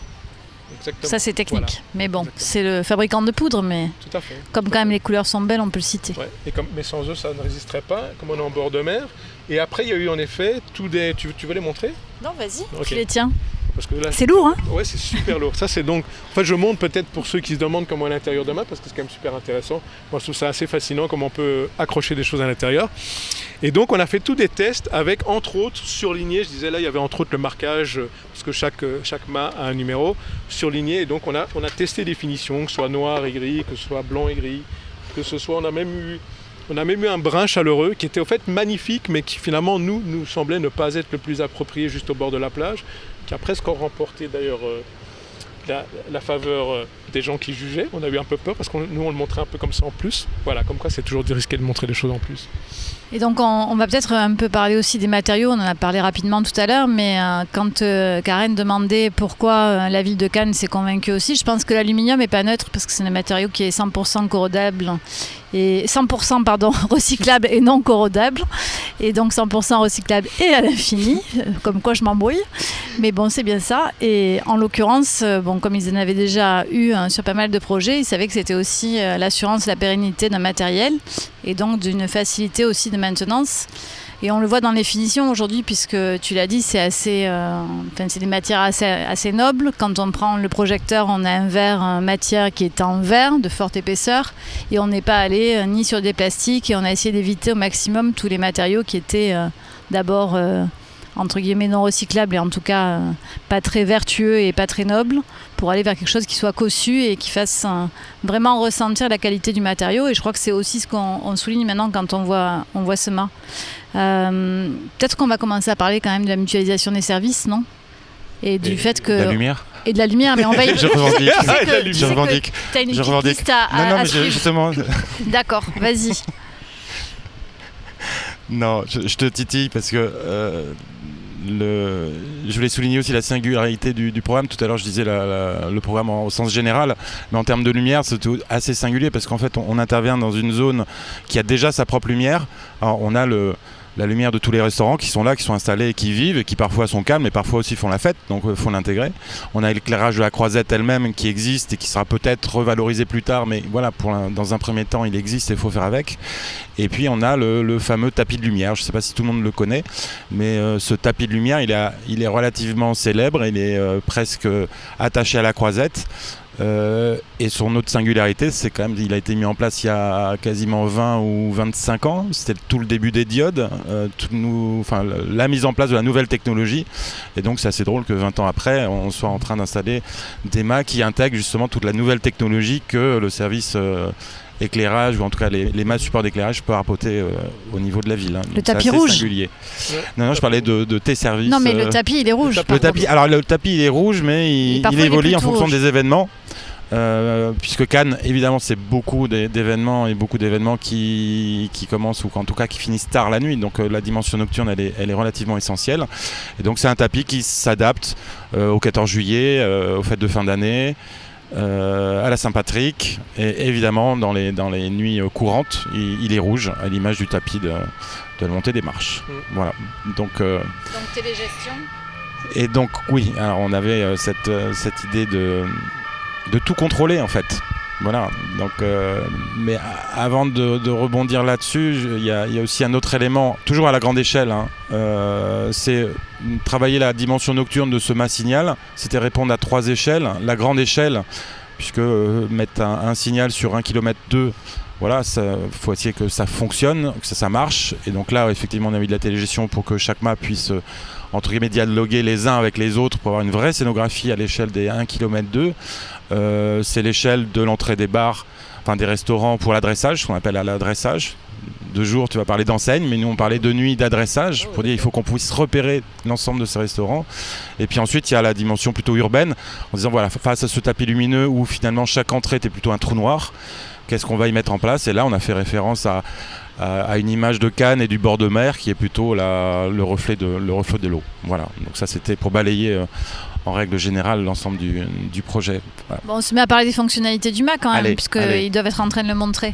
Exactement. Ça c'est technique, voilà. Mais bon, Exactement. C'est le fabricant de poudre, mais tout à fait. Comme quand même les couleurs sont belles, on peut le citer. Ouais. Mais sans eux, ça ne résisterait pas, comme on est en bord de mer. Et après, il y a eu en effet tous des... Tu veux les montrer ? Non, vas-y, okay. Tu les tiens. Parce que là, c'est lourd, hein ? Ouais, c'est super lourd. Ça, c'est donc... En fait, je montre peut-être pour ceux qui se demandent comment est l'intérieur de mât, parce que c'est quand même super intéressant. Moi, je trouve ça assez fascinant, comment on peut accrocher des choses à l'intérieur. Et donc, on a fait tous des tests avec, entre autres, surligné. Je disais là, il y avait entre autres le marquage, parce que chaque mât a un numéro, surligné. Et donc, on a testé des finitions, que ce soit noir et gris, que ce soit blanc et gris, que ce soit... On a même eu un brun chaleureux qui était au fait magnifique, mais qui finalement nous semblait ne pas être le plus approprié juste au bord de la plage, qui a presque remporté d'ailleurs la faveur des gens qui jugeaient. On a eu un peu peur parce que nous on le montrait un peu comme ça en plus. Voilà, comme quoi c'est toujours risqué de montrer des choses en plus. Et donc on va peut-être un peu parler aussi des matériaux, on en a parlé rapidement tout à l'heure, mais quand Karen demandait pourquoi la ville de Cannes s'est convaincue aussi, je pense que l'aluminium n'est pas neutre parce que c'est un matériau qui est 100% corrodable et 100% recyclable et non corrodable, et donc 100% recyclable et à l'infini, comme quoi je m'embrouille, mais bon c'est bien ça. Et en l'occurrence, comme ils en avaient déjà eu sur pas mal de projets, ils savaient que c'était aussi l'assurance, la pérennité d'un matériel et donc d'une facilité aussi de maintenance. Et on le voit dans les finitions aujourd'hui, puisque tu l'as dit, c'est des matières assez nobles. Quand on prend le projecteur, on a un verre, une matière qui est en verre de forte épaisseur, et on n'est pas allé ni sur des plastiques, et on a essayé d'éviter au maximum tous les matériaux qui étaient d'abord entre guillemets non recyclables, et en tout cas pas très vertueux et pas très nobles, pour aller vers quelque chose qui soit cossu et qui fasse vraiment ressentir la qualité du matériau. Et je crois que c'est aussi ce qu'on souligne maintenant quand on voit ce mât. Peut-être qu'on va commencer à parler quand même de la mutualisation des services, non ? Et du fait que... De la lumière. Et de la lumière, mais on va y... Je revendique. Je revendique. Tu as une petite liste à suivre. Justement... D'accord, vas-y. Non, je te titille parce que je voulais souligner aussi la singularité du programme. Tout à l'heure, je disais le programme au sens général, mais en termes de lumière, c'est assez singulier parce qu'en fait, on intervient dans une zone qui a déjà sa propre lumière. Alors, on a la lumière de tous les restaurants qui sont là, qui sont installés et qui vivent, et qui parfois sont calmes, mais parfois aussi font la fête, donc il faut l'intégrer. On a l'éclairage de la croisette elle-même qui existe et qui sera peut-être revalorisé plus tard, mais voilà, dans un premier temps, il existe et il faut faire avec. Et puis on a le fameux tapis de lumière, je ne sais pas si tout le monde le connaît, mais ce tapis de lumière, il est relativement célèbre, il est presque attaché à la croisette. Et son autre singularité, c'est quand même, il a été mis en place il y a quasiment 20 ou 25 ans. C'était tout le début des diodes, la mise en place de la nouvelle technologie. Et donc c'est assez drôle que 20 ans après, on soit en train d'installer des mâts qui intègrent justement toute la nouvelle technologie que le service éclairage, ou en tout cas les mâts support d'éclairage peut apporter au niveau de la ville. Le tapis rouge. Singulier. Non, je parlais de tes services. Non, mais le tapis, il est rouge. Le tapis il est rouge, mais il évolue en fonction des événements. Puisque Cannes, évidemment, c'est beaucoup d'événements, et beaucoup d'événements qui commencent, ou en tout cas qui finissent tard la nuit. Donc la dimension nocturne, elle est relativement essentielle. Et donc c'est un tapis qui s'adapte au 14 juillet, aux fêtes de fin d'année, à la Saint-Patrick, et évidemment dans les nuits courantes, il est rouge, à l'image du tapis de la montée des marches. Voilà. Donc télégestion. Et donc oui, alors on avait cette idée de tout contrôler en fait. Voilà. Donc, mais avant de rebondir là-dessus, il y a aussi un autre élément, toujours à la grande échelle, c'est travailler la dimension nocturne de ce mât signal. C'était répondre à 3 échelles. La grande échelle, puisque mettre un signal sur 1,2 km, voilà, faut essayer que ça fonctionne, que ça marche. Et donc là, effectivement, on a mis de la télégestion pour que chaque mât puisse entre guillemets dialoguer les uns avec les autres pour avoir une vraie scénographie à l'échelle des 1,2 km. C'est l'échelle de l'entrée des bars, enfin des restaurants pour l'adressage, ce qu'on appelle l'adressage. De jour, tu vas parler d'enseigne, mais nous on parlait de nuit d'adressage, pour dire il faut qu'on puisse repérer l'ensemble de ces restaurants. Et puis ensuite, il y a la dimension plutôt urbaine, en disant voilà, face à ce tapis lumineux où finalement chaque entrée était plutôt un trou noir, qu'est-ce qu'on va y mettre en place? Et là, on a fait référence à une image de Cannes et du bord de mer qui est plutôt le reflet de l'eau. Voilà. Donc ça, c'était pour balayer en règle générale l'ensemble du projet. Voilà. Bon, on se met à parler des fonctionnalités du mât quand même, puisqu'ils doivent être en train de le montrer.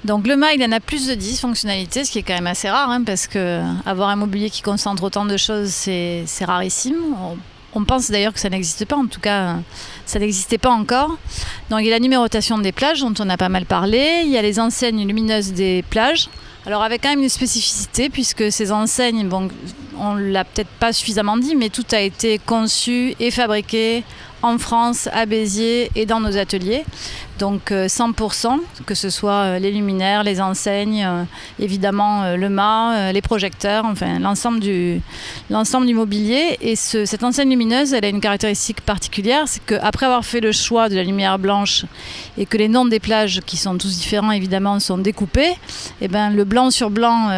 Donc le mât, il en a plus de 10 fonctionnalités, ce qui est quand même assez rare, parce qu'avoir un mobilier qui concentre autant de choses, c'est rarissime. On pense d'ailleurs que ça n'existe pas, en tout cas, ça n'existait pas encore. Donc il y a la numérotation des plages, dont on a pas mal parlé. Il y a les enseignes lumineuses des plages. Alors avec quand même une spécificité, puisque ces enseignes, bon, on ne l'a peut-être pas suffisamment dit, mais tout a été conçu et fabriqué en France, à Béziers et dans nos ateliers. Donc 100%, que ce soit les luminaires, les enseignes, évidemment le mât, les projecteurs, enfin l'ensemble du mobilier. Et cette enseigne lumineuse, elle a une caractéristique particulière, c'est qu'après avoir fait le choix de la lumière blanche et que les noms des plages, qui sont tous différents évidemment, sont découpés, et ben, le blanc sur blanc,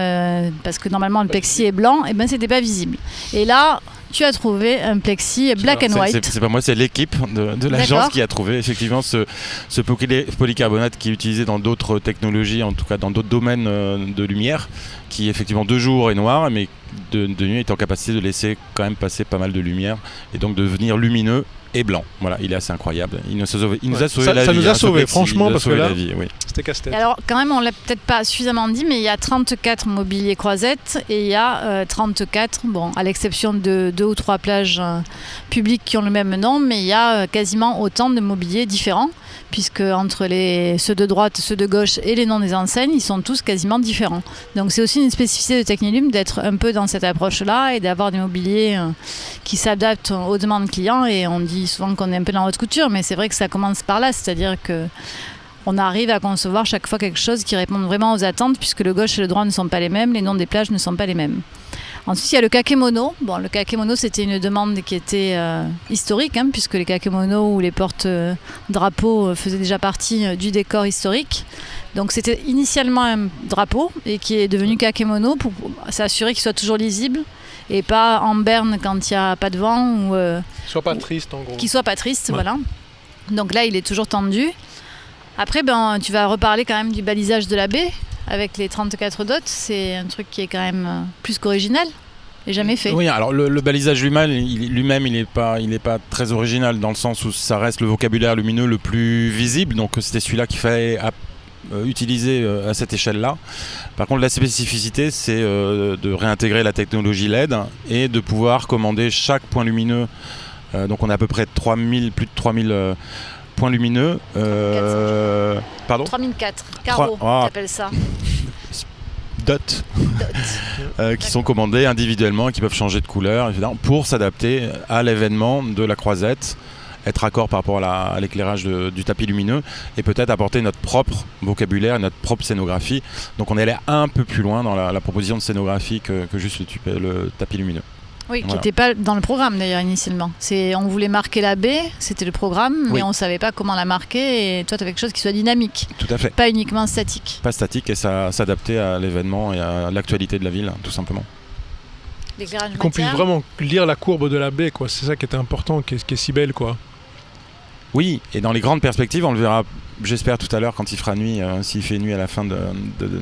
parce que normalement le plexi est blanc, et ben, c'était pas visible. Et là, tu as trouvé un plexi black and white. C'est pas moi, c'est l'équipe de l'agence qui a trouvé effectivement ce polycarbonate qui est utilisé dans d'autres technologies, en tout cas dans d'autres domaines de lumière, qui effectivement de jour est noir, mais de nuit est en capacité de laisser quand même passer pas mal de lumière et donc de devenir lumineux et blanc. Voilà, il est assez incroyable. Il nous a sauvé la vie. Ça nous a sauvé, franchement, parce que là, oui. C'était casse-tête. Alors, quand même, on l'a peut-être pas suffisamment dit, mais il y a 34 mobiliers croisettes et il y a 34, bon, à l'exception de 2 ou 3 plages publiques qui ont le même nom, mais il y a quasiment autant de mobiliers différents. puisque entre ceux de droite, ceux de gauche et les noms des enseignes, ils sont tous quasiment différents. Donc c'est aussi une spécificité de Technilum d'être un peu dans cette approche-là et d'avoir des mobiliers qui s'adaptent aux demandes clients. Et on dit souvent qu'on est un peu dans haute couture, mais c'est vrai que ça commence par là, c'est-à-dire que on arrive à concevoir chaque fois quelque chose qui réponde vraiment aux attentes, puisque le gauche et le droit ne sont pas les mêmes, les noms des plages ne sont pas les mêmes. Ensuite, il y a le kakémono. Bon, le kakémono, c'était une demande qui était historique, puisque les kakémonos ou les porte-drapeaux faisaient déjà partie du décor historique. Donc, c'était initialement un drapeau et qui est devenu kakémono pour s'assurer qu'il soit toujours lisible et pas en berne quand il n'y a pas de vent. Ou Qu'il soit pas triste, en gros. Qu'il soit pas triste, voilà. Donc là, il est toujours tendu. Après, tu vas reparler quand même du balisage de la baie avec les 34 dots. C'est un truc qui est quand même plus qu'original et jamais fait. Oui, alors le balisage lui-même, il n'est pas très original dans le sens où ça reste le vocabulaire lumineux le plus visible. Donc c'était celui-là qu'il fallait utiliser à cette échelle-là. Par contre, la spécificité, c'est de réintégrer la technologie LED et de pouvoir commander chaque point lumineux. Donc on a à peu près plus de 3000 points lumineux. Pardon ? 3004. Carreaux, on appelle ça. Dots. Qui sont commandés individuellement et qui peuvent changer de couleur, évidemment, pour s'adapter à l'événement de la croisette, être raccord par rapport à l'éclairage du tapis lumineux et peut-être apporter notre propre vocabulaire, notre propre scénographie. Donc on est allé un peu plus loin dans la proposition de scénographie que juste le tapis lumineux. Oui, qui n'était pas dans le programme d'ailleurs initialement. On voulait marquer la baie, c'était le programme, mais on ne savait pas comment la marquer. Et toi, tu avais quelque chose qui soit dynamique. Tout à fait. Pas uniquement statique. Pas statique et ça s'adapter à l'événement et à l'actualité de la ville, tout simplement. Qu'on puisse vraiment lire la courbe de la baie, quoi. C'est ça qui était important, qui est si belle, quoi. Oui, et dans les grandes perspectives, on le verra, j'espère tout à l'heure quand il fera nuit, s'il fait nuit à la fin de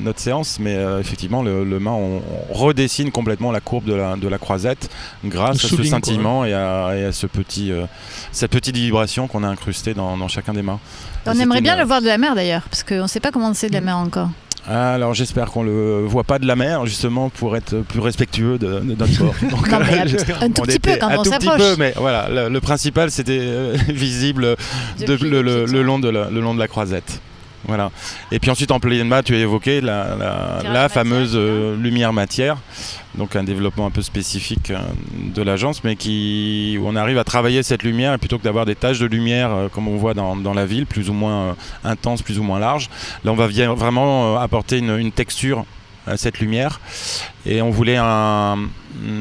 notre séance, mais effectivement, le Mât, on redessine complètement la courbe de la croisette grâce à ce scintillement et à cette petite vibration qu'on a incrustée dans chacun des mâts. On aimerait bien le voir de la mer d'ailleurs, parce qu'on ne sait pas comment c'est de la mer encore. Alors j'espère qu'on le voit pas de la mer, justement pour être plus respectueux de notre port. Donc, non, mais un tout petit peu quand on s'approche. Un tout petit peu, mais voilà, le principal c'était visible le long de la croisette. Voilà. Et puis ensuite en plein mât, tu as évoqué la fameuse lumière matière, donc un développement un peu spécifique de l'agence, mais où on arrive à travailler cette lumière et plutôt que d'avoir des taches de lumière comme on voit dans la ville, plus ou moins intenses, plus ou moins larges. Là, on va vraiment apporter une texture à cette lumière et on voulait une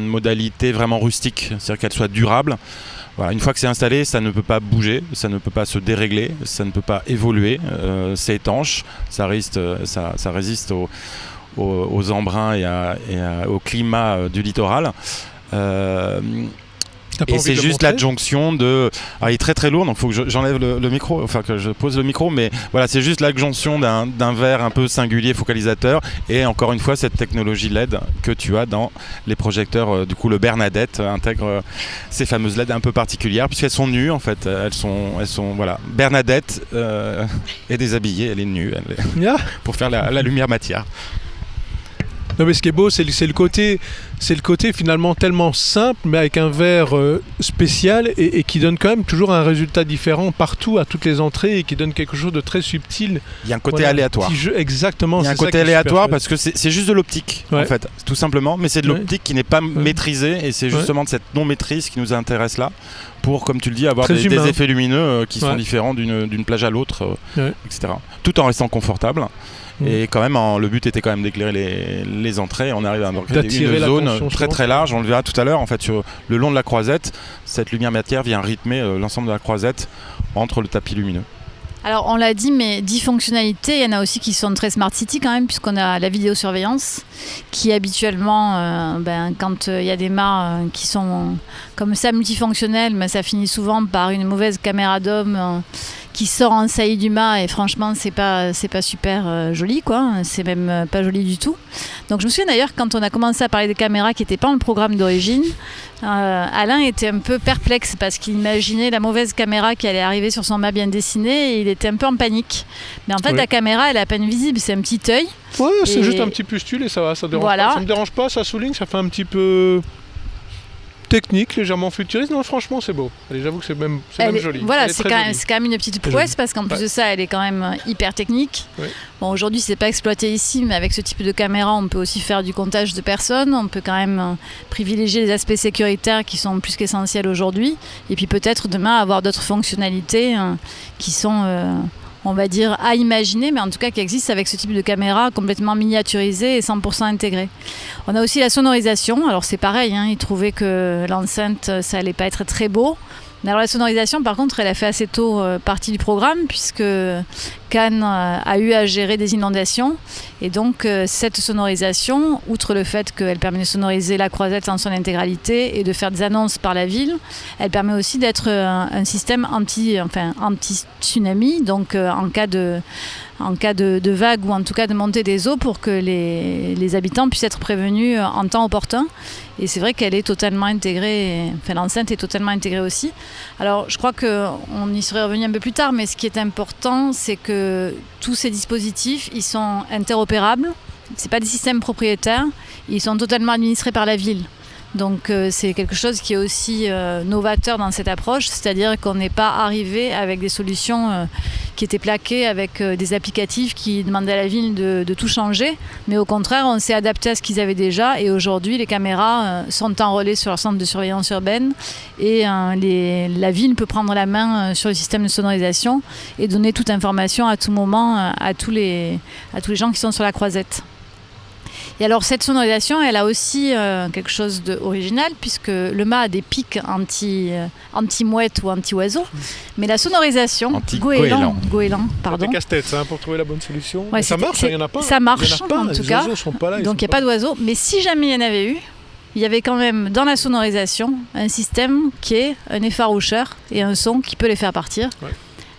modalité vraiment rustique, c'est-à-dire qu'elle soit durable. Voilà, une fois que c'est installé, ça ne peut pas bouger, ça ne peut pas se dérégler, ça ne peut pas évoluer, c'est étanche, ça résiste aux embruns et au climat du littoral. Et c'est juste l'adjonction de... Alors, il est très très lourd, donc il faut que j'enlève le micro, enfin que je pose le micro, mais voilà, c'est juste l'adjonction d'un verre un peu singulier focalisateur et encore une fois cette technologie LED que tu as dans les projecteurs. Du coup, le Bernadette intègre ces fameuses LED un peu particulières puisqu'elles sont nues en fait. Elles sont voilà. Bernadette est déshabillée, elle est nue pour faire la lumière matière. Non mais ce qui est beau, c'est le côté finalement tellement simple, mais avec un verre spécial et qui donne quand même toujours un résultat différent partout, à toutes les entrées, et qui donne quelque chose de très subtil. Il y a un côté aléatoire. Exactement. Il y a un côté aléatoire parce que c'est juste de l'optique, en fait, tout simplement, mais c'est de l'optique qui n'est pas maîtrisée, et c'est justement de cette non-maîtrise qui nous intéresse là, pour, comme tu le dis, avoir des effets lumineux qui sont différents d'une plage à l'autre, etc. Tout en restant confortable. Et quand même, le but était quand même d'éclairer les entrées. On arrive à créer une zone très très large. On le verra tout à l'heure. En fait, sur le long de la croisette, cette lumière matière vient rythmer l'ensemble de la croisette entre le tapis lumineux. Alors on l'a dit, mais 10 fonctionnalités, il y en a aussi qui sont très Smart City quand même, puisqu'on a la vidéosurveillance, qui habituellement, quand il y a des mâts qui sont comme ça multifonctionnels, mais ça finit souvent par une mauvaise caméra d'homme qui sort en saillie du mât, et franchement c'est pas super joli, quoi. C'est même pas joli du tout. Donc je me souviens d'ailleurs, quand on a commencé à parler des caméras qui n'étaient pas dans le programme d'origine, Alain était un peu perplexe parce qu'il imaginait la mauvaise caméra qui allait arriver sur son mât bien dessiné, et il était un peu en panique. Mais en fait la caméra, elle est à peine visible, c'est un petit œil. Ouais, c'est juste un petit pustule et ça va, ça dérange pas. Ça me dérange pas, ça souligne, ça fait un petit peu technique, légèrement futuriste. Non, franchement, c'est beau. Allez, j'avoue que c'est même joli. Voilà, Elle est c'est très quand jolie. même une petite prouesse parce qu'en plus de ça, elle est quand même hyper technique. Oui. Bon, aujourd'hui, c'est pas exploité ici, mais avec ce type de caméra, on peut aussi faire du comptage de personnes. On peut quand même privilégier les aspects sécuritaires qui sont plus qu'essentiels aujourd'hui. Et puis peut-être demain avoir d'autres fonctionnalités qui sont, on va dire, à imaginer, mais en tout cas qui existent avec ce type de caméra complètement miniaturisée et 100% intégrée. On a aussi la sonorisation. Alors c'est pareil, ils trouvaient que l'enceinte, ça allait pas être très beau. Mais alors la sonorisation, par contre, elle a fait assez tôt partie du programme puisque Cannes a eu à gérer des inondations. Et donc cette sonorisation, outre le fait qu'elle permet de sonoriser la croisette en son intégralité et de faire des annonces par la ville, elle permet aussi d'être un système anti-tsunami. Donc en cas de vague ou en tout cas de montée des eaux pour que les habitants puissent être prévenus en temps opportun. Et c'est vrai qu'elle est totalement intégrée, l'enceinte est totalement intégrée aussi. Alors je crois qu'on y serait revenu un peu plus tard, mais ce qui est important, c'est que tous ces dispositifs, ils sont interopérables. Ce n'est pas des systèmes propriétaires, ils sont totalement administrés par la ville. Donc c'est quelque chose qui est aussi novateur dans cette approche, c'est-à-dire qu'on n'est pas arrivé avec des solutions qui étaient plaquées avec des applicatifs qui demandaient à la ville de tout changer, mais au contraire on s'est adapté à ce qu'ils avaient déjà et aujourd'hui les caméras sont enrôlées sur leur centre de surveillance urbaine et la ville peut prendre la main sur le système de sonorisation et donner toute information à tout moment à tous les gens qui sont sur la croisette. Et alors cette sonorisation, elle a aussi quelque chose d'original puisque le mât a des pics anti-mouette ou anti-oiseau. Mais la sonorisation, goéland, pardon. C'est casse-tête pour trouver la bonne solution. Ouais, ça marche, il n'y en a pas. Ça marche en tout cas. Les oiseaux sont pas là. Donc il n'y a pas d'oiseaux. Mais si jamais il y en avait eu, il y avait quand même dans la sonorisation un système qui est un effaroucheur et un son qui peut les faire partir. Ouais.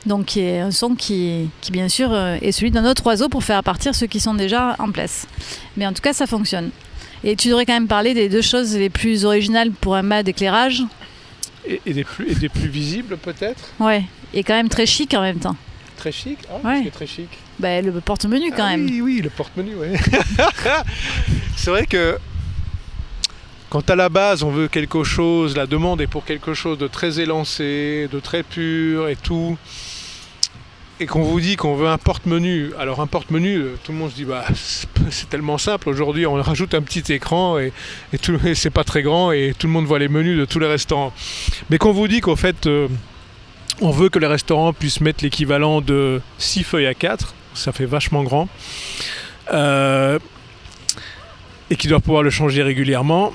Donc qui est un son qui bien sûr est celui d'un autre oiseau pour faire partir ceux qui sont déjà en place. Mais en tout cas ça fonctionne. Et tu devrais quand même parler des deux choses les plus originales pour un mât d'éclairage. Et des plus visibles peut-être. Ouais, et quand même très chic en même temps. Très chic. Ouais. C'est très chic. Le porte-menu quand même. Oui, le porte-menu, oui. C'est vrai que quand à la base on veut quelque chose, la demande est pour quelque chose de très élancé, de très pur et tout, et qu'on vous dit qu'on veut un porte-menu, alors un porte-menu, tout le monde se dit c'est tellement simple, aujourd'hui on rajoute un petit écran et c'est pas très grand et tout le monde voit les menus de tous les restaurants. Mais qu'on vous dit qu'en fait on veut que les restaurants puissent mettre l'équivalent de 6 feuilles à 4, ça fait vachement grand, et qu'ils doivent pouvoir le changer régulièrement.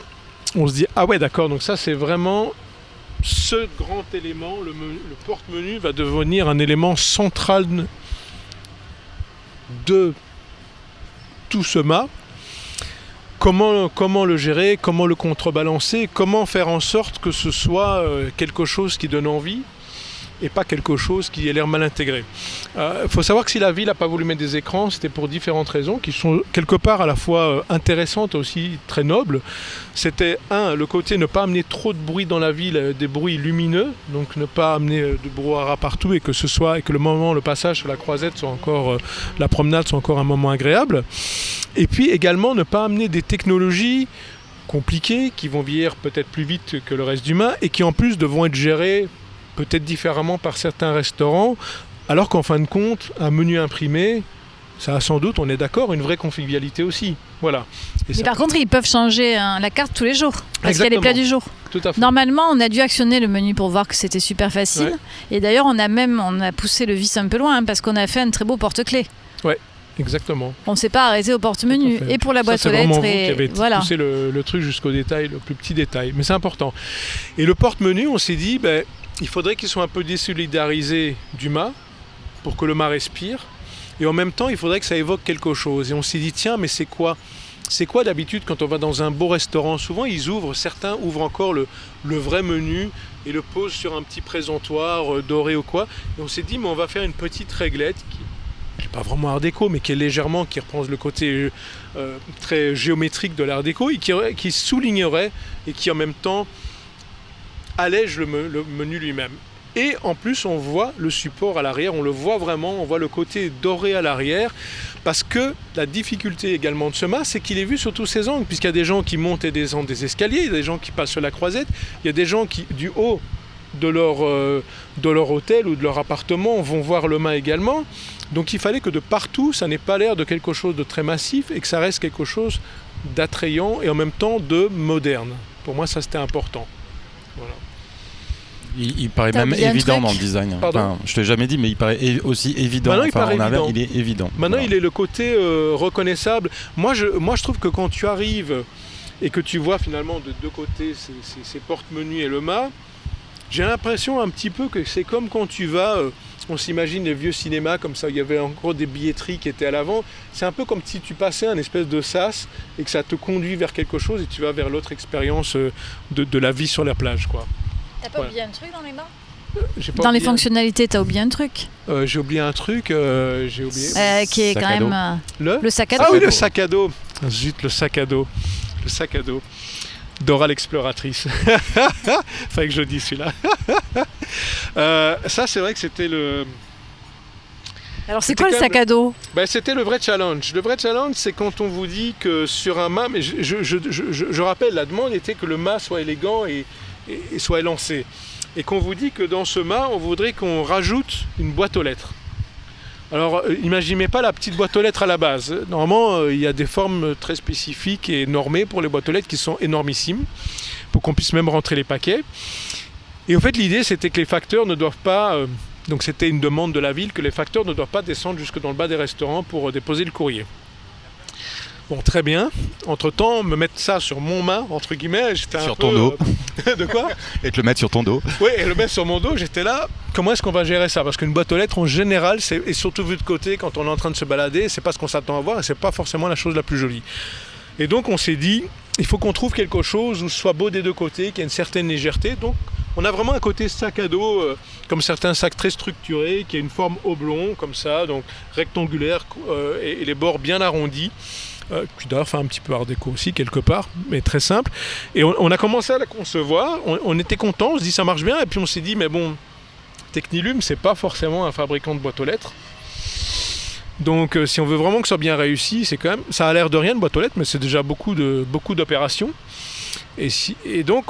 On se dit, ah ouais d'accord, donc ça c'est vraiment ce grand élément, le porte-menu va devenir un élément central de tout ce mât. Comment le gérer, comment le contrebalancer, comment faire en sorte que ce soit quelque chose qui donne envie et pas quelque chose qui ait l'air mal intégré. Faut savoir que si la ville n'a pas voulu mettre des écrans, c'était pour différentes raisons qui sont quelque part à la fois intéressantes et aussi très nobles. C'était le côté ne pas amener trop de bruit dans la ville, des bruits lumineux, donc ne pas amener de brouhaha partout et que le passage sur la croisette soit encore, la promenade soit encore un moment agréable. Et puis également ne pas amener des technologies compliquées qui vont vieillir peut-être plus vite que le reste du mât et qui en plus devront être gérées peut-être différemment par certains restaurants, alors qu'en fin de compte, un menu imprimé, ça a sans doute, on est d'accord, une vraie convivialité aussi. Voilà. Mais par contre, ils peuvent changer la carte tous les jours, parce qu'il y a les plats du jour. Tout à fait. Normalement, on a dû actionner le menu pour voir que c'était super facile. Ouais. Et d'ailleurs, on a poussé le vice un peu loin, parce qu'on a fait un très beau porte-clés. Ouais. Exactement. On ne s'est pas arrêté au porte-menu et pour la boîte aux lettres. C'est vraiment vous qui avez poussé le truc jusqu'au détail, le plus petit détail. Mais c'est important. Et le porte-menu, on s'est dit, il faudrait qu'ils soient un peu désolidarisés du mât pour que le mât respire. Et en même temps, il faudrait que ça évoque quelque chose. Et on s'est dit, tiens, mais c'est quoi d'habitude quand on va dans un beau restaurant? Souvent, certains ouvrent encore le vrai menu et le posent sur un petit présentoir doré ou quoi. Et on s'est dit, mais on va faire une petite réglette qui n'est pas vraiment art déco, mais qui reprend le côté très géométrique de l'art déco et qui soulignerait et qui en même temps allège le menu lui-même. Et en plus, on voit le support à l'arrière, on le voit vraiment, on voit le côté doré à l'arrière. Parce que la difficulté également de ce mât, c'est qu'il est vu sur tous ses angles, puisqu'il y a des gens qui montent et descendent des escaliers, il y a des gens qui passent sur la croisette, il y a des gens qui, du haut de leur hôtel ou de leur appartement, vont voir le mât également. Donc il fallait que de partout, ça n'ait pas l'air de quelque chose de très massif et que ça reste quelque chose d'attrayant et en même temps de moderne. Pour moi, ça c'était important. Voilà. Il paraît même évident dans le design. Pardon. Je te l'ai jamais dit, mais il paraît aussi évident. Maintenant, il paraît évident. Il est évident. Maintenant, voilà. il est le côté reconnaissable. Moi, je trouve que quand tu arrives et que tu vois finalement de deux côtés ces porte-menus et le mât, j'ai l'impression un petit peu que c'est comme quand tu vas... on s'imagine les vieux cinémas comme ça, il y avait encore des billetteries qui étaient à l'avant. C'est un peu comme si tu passais un espèce de sas et que ça te conduit vers quelque chose et tu vas vers l'autre expérience de la vie sur la plage, quoi. T'as pas oublié un truc dans les mâts ? Dans les fonctionnalités, t'as oublié un truc j'ai oublié un truc, j'ai oublié... qui est sac quand à dos. même... Le sac à dos. Ah oui, le sac à dos. Zut, le sac à dos. Le sac à dos. Dora l'exploratrice. Fallait que je dise celui-là. Ça, c'est vrai que c'était le... Alors c'est quoi le sac à dos ? C'était le vrai challenge. Le vrai challenge, c'est quand on vous dit que sur un mât, mais je rappelle, la demande était que le mât soit élégant et soit élancé. Et qu'on vous dit que dans ce mât, on voudrait qu'on rajoute une boîte aux lettres. Alors, imaginez pas la petite boîte aux lettres à la base. Normalement, il y a des formes très spécifiques et normées pour les boîtes aux lettres qui sont énormissimes, pour qu'on puisse même rentrer les paquets. Et en fait, l'idée, c'était que les facteurs ne doivent pas... donc c'était une demande de la ville, que les facteurs ne doivent pas descendre jusque dans le bas des restaurants pour déposer le courrier. Bon, très bien. Entre-temps, me mettre ça sur mon mât, entre guillemets, j'étais un peu... Sur ton dos. De quoi ? Et te le mettre sur ton dos. Oui, et le mettre sur mon dos, j'étais là. Comment est-ce qu'on va gérer ça ? Parce qu'une boîte aux lettres, en général, et surtout vu de côté, quand on est en train de se balader, c'est pas ce qu'on s'attend à voir et c'est pas forcément la chose la plus jolie. Et donc, on s'est dit, il faut qu'on trouve quelque chose où ce soit beau des deux côtés, qui ait une certaine légèreté. Donc, on a vraiment un côté sac à dos, comme certains sacs très structurés, qui a une forme oblong, comme ça, donc rectangulaire, et les bords bien arrondis. Qui d'ailleurs fait un petit peu art déco aussi quelque part, mais très simple. Et on a commencé à la concevoir, on était contents, on se dit ça marche bien, et puis on s'est dit mais bon, Technilum c'est pas forcément un fabricant de boîtes aux lettres. Donc si on veut vraiment que ce soit bien réussi, c'est quand même, ça a l'air de rien de boîte aux lettres, mais c'est déjà beaucoup d'opérations. Et donc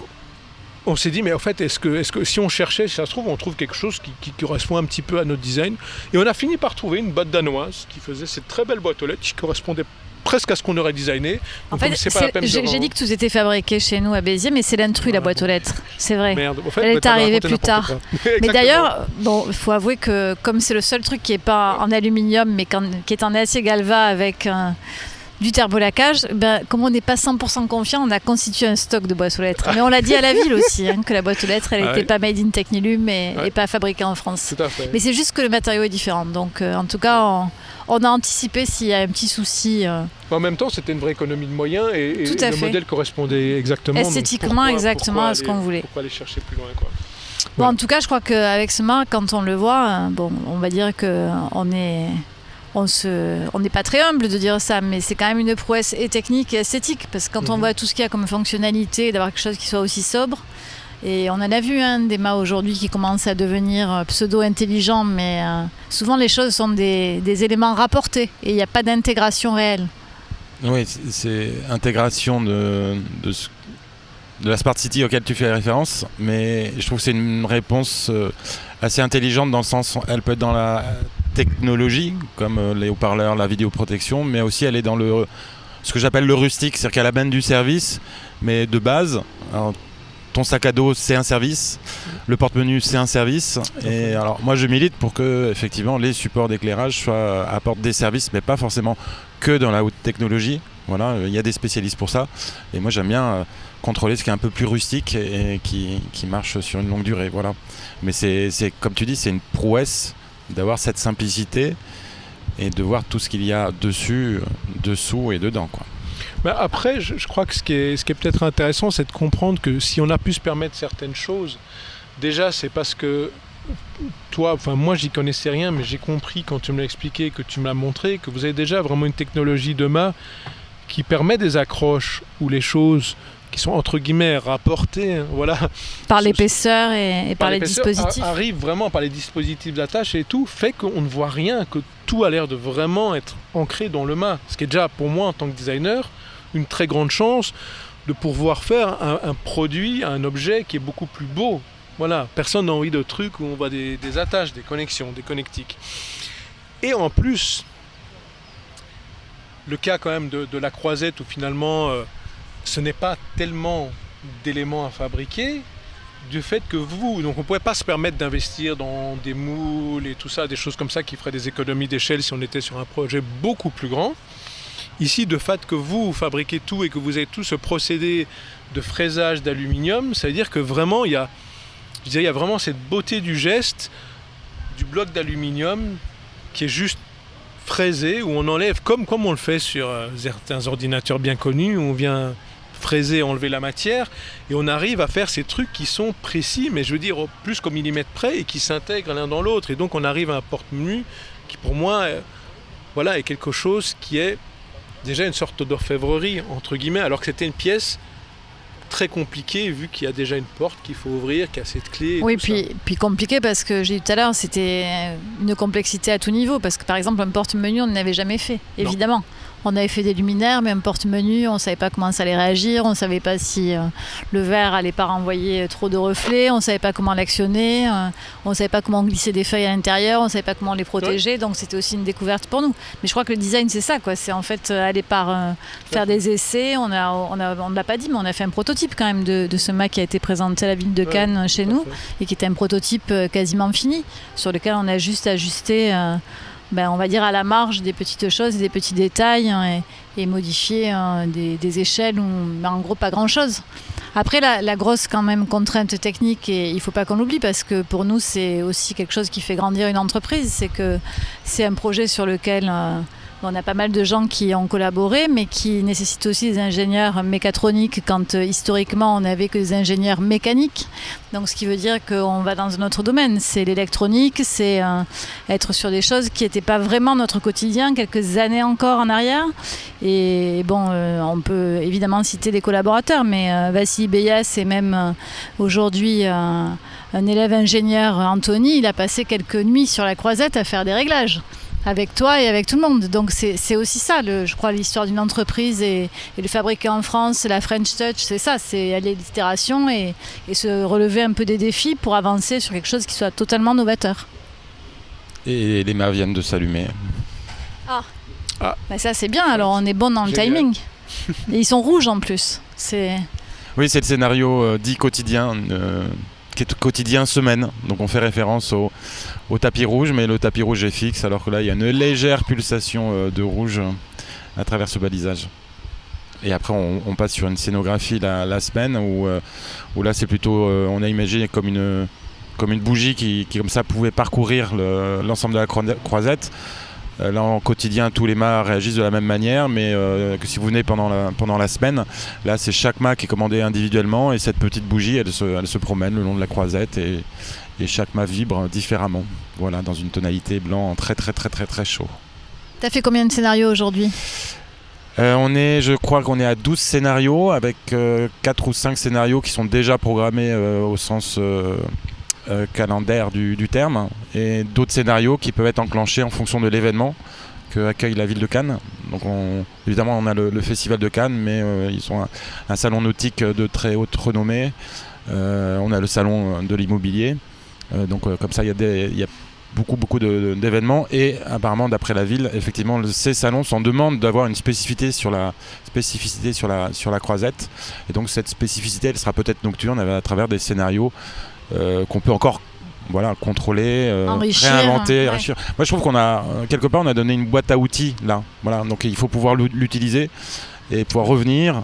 on s'est dit mais en fait est-ce que si on cherchait, si ça se trouve, on trouve quelque chose qui correspond un petit peu à notre design. Et on a fini par trouver une boîte danoise qui faisait cette très belle boîte aux lettres qui correspondait presque à ce qu'on aurait designé. En fait, j'ai dit que tout était fabriqué chez nous à Béziers, mais c'est l'intrus, la boîte aux lettres. C'est vrai. Merde. En fait, elle est arrivée plus tard. Mais d'ailleurs, il faut avouer que comme c'est le seul truc qui n'est pas en aluminium, mais qui est en acier galva avec du thermolacage, comme on n'est pas 100% confiant, on a constitué un stock de boîtes aux lettres. Mais on l'a dit à la ville aussi, que la boîte aux lettres, elle n'était pas made in Technilum et pas fabriquée en France. Tout à fait. Mais c'est juste que le matériau est différent. Donc, en tout cas, on a anticipé s'il y a un petit souci. En même temps, c'était une vraie économie de moyens et le modèle correspondait exactement. Esthétiquement, exactement à ce qu'on voulait. Pourquoi aller chercher plus loin, quoi. Bon, en tout cas, je crois qu'avec ce mât, quand on le voit, on va dire qu'on n'est pas très humble de dire ça, mais c'est quand même une prouesse et technique et esthétique, parce que quand on voit tout ce qu'il y a comme fonctionnalité, d'avoir quelque chose qui soit aussi sobre, et on en a vu des mâts aujourd'hui qui commencent à devenir pseudo-intelligents, mais souvent les choses sont des éléments rapportés, et il n'y a pas d'intégration réelle. Oui, c'est intégration de la Smart City auquel tu fais référence, mais je trouve que c'est une réponse assez intelligente dans le sens où elle peut être dans la technologie, comme les haut-parleurs, la vidéoprotection, mais aussi elle est dans ce que j'appelle le rustique, c'est-à-dire qu'elle amène du service, mais de base. Alors, ton sac à dos, c'est un service. Le porte-menu, c'est un service. Et alors, moi, je milite pour que, effectivement, les supports d'éclairage apportent des services, mais pas forcément que dans la haute technologie. Voilà, il y a des spécialistes pour ça. Et moi, j'aime bien contrôler ce qui est un peu plus rustique et qui marche sur une longue durée. Voilà. Mais c'est comme tu dis, c'est une prouesse d'avoir cette simplicité et de voir tout ce qu'il y a dessus, dessous et dedans, quoi. Après, je crois que ce qui est peut-être intéressant, c'est de comprendre que si on a pu se permettre certaines choses, déjà c'est parce que moi j'y connaissais rien, mais j'ai compris quand tu me l'as expliqué, que tu me l'as montré, que vous avez déjà vraiment une technologie de mât qui permet des accroches où les choses qui sont entre guillemets rapportés, voilà, Par l'épaisseur et par les l'épaisseur, dispositifs. arrive vraiment par les dispositifs d'attache et tout, fait qu'on ne voit rien, que tout a l'air de vraiment être ancré dans le mât. Ce qui est déjà pour moi en tant que designer une très grande chance de pouvoir faire un produit, un objet qui est beaucoup plus beau. Voilà, personne n'a envie de trucs où on voit des attaches, des connexions, des connectiques. Et en plus, le cas quand même de la croisette où finalement ce n'est pas tellement d'éléments à fabriquer, du fait que donc on ne pourrait pas se permettre d'investir dans des moules et tout ça, des choses comme ça qui feraient des économies d'échelle si on était sur un projet beaucoup plus grand. Ici, de fait que vous fabriquez tout et que vous avez tout ce procédé de fraisage d'aluminium, ça veut dire que vraiment il y a vraiment cette beauté du geste du bloc d'aluminium qui est juste fraisé, où on enlève, comme on le fait sur certains ordinateurs bien connus, où on vient fraiser, enlever la matière, et on arrive à faire ces trucs qui sont précis, mais je veux dire plus qu'au millimètre près, et qui s'intègrent l'un dans l'autre. Et donc on arrive à un porte-menu qui pour moi est quelque chose qui est déjà une sorte d'orfèvrerie, entre guillemets, alors que c'était une pièce très compliquée, vu qu'il y a déjà une porte qu'il faut ouvrir, qui a cette clé. Oui, puis compliqué parce que j'ai dit tout à l'heure, c'était une complexité à tout niveau. Parce que par exemple, un porte-menu, on n'avait jamais fait, évidemment. On avait fait des luminaires, mais un porte-menu, on ne savait pas comment ça allait réagir, on ne savait pas si le verre n'allait pas renvoyer trop de reflets, on ne savait pas comment l'actionner, on ne savait pas comment glisser des feuilles à l'intérieur, on ne savait pas comment les protéger, donc c'était aussi une découverte pour nous. Mais je crois que le design, c'est ça, quoi. C'est en fait aller faire des essais, on ne l'a pas dit, mais on a fait un prototype quand même de ce mât qui a été présenté à la ville de Cannes chez nous, et qui était un prototype quasiment fini, sur lequel on a juste ajusté... on va dire à la marge des petites choses, des petits détails et modifier des échelles, mais en gros pas grand chose. Après la grosse quand même contrainte technique, et il ne faut pas qu'on l'oublie parce que pour nous c'est aussi quelque chose qui fait grandir une entreprise, c'est que c'est un projet sur lequel on a pas mal de gens qui ont collaboré, mais qui nécessitent aussi des ingénieurs mécatroniques quand historiquement on n'avait que des ingénieurs mécaniques. Donc ce qui veut dire qu'on va dans un autre domaine, c'est l'électronique, c'est être sur des choses qui n'étaient pas vraiment notre quotidien quelques années encore en arrière. Et on peut évidemment citer des collaborateurs, mais Vassili Beyas et même aujourd'hui un élève ingénieur, Anthony, il a passé quelques nuits sur la croisette à faire des réglages. Avec toi et avec tout le monde. Donc c'est aussi ça, je crois, l'histoire d'une entreprise et le fabriquer en France, la French Touch, c'est ça, c'est aller l'itération et se relever un peu des défis pour avancer sur quelque chose qui soit totalement novateur. Et les mâts viennent de s'allumer. Ça c'est bien, alors on est bon dans le timing. Et ils sont rouges en plus. Oui, c'est le scénario dit quotidien, qui est quotidien semaine. Donc on fait référence au tapis rouge, mais le tapis rouge est fixe, alors que là il y a une légère pulsation de rouge à travers ce balisage. Et après on passe sur une scénographie la semaine où là c'est plutôt, on a imaginé comme une bougie qui comme ça pouvait parcourir l'ensemble de la croisette. Là en quotidien tous les mâts réagissent de la même manière, mais que si vous venez pendant la semaine, là c'est chaque mât qui est commandé individuellement, et cette petite bougie elle se promène le long de la croisette et chaque mât vibre différemment, voilà, dans une tonalité blanc très très très très très chaud. T'as fait combien de scénarios aujourd'hui ? Je crois qu'on est à 12 scénarios, avec 4 ou 5 scénarios qui sont déjà programmés au sens calendaire du terme, et d'autres scénarios qui peuvent être enclenchés en fonction de l'événement que accueille la ville de Cannes. Donc évidemment on a le festival de Cannes, mais ils sont un salon nautique de très haute renommée. On a le salon de l'immobilier. Donc comme ça il y a beaucoup d'événements, et apparemment d'après la ville, effectivement ces salons s'en demandent d'avoir une spécificité sur la croisette, et donc cette spécificité elle sera peut-être nocturne à travers des scénarios qu'on peut encore contrôler, réinventer, enrichir. Moi je trouve qu'on a quelque part on a donné une boîte à outils là, voilà, donc il faut pouvoir l'utiliser et pouvoir revenir.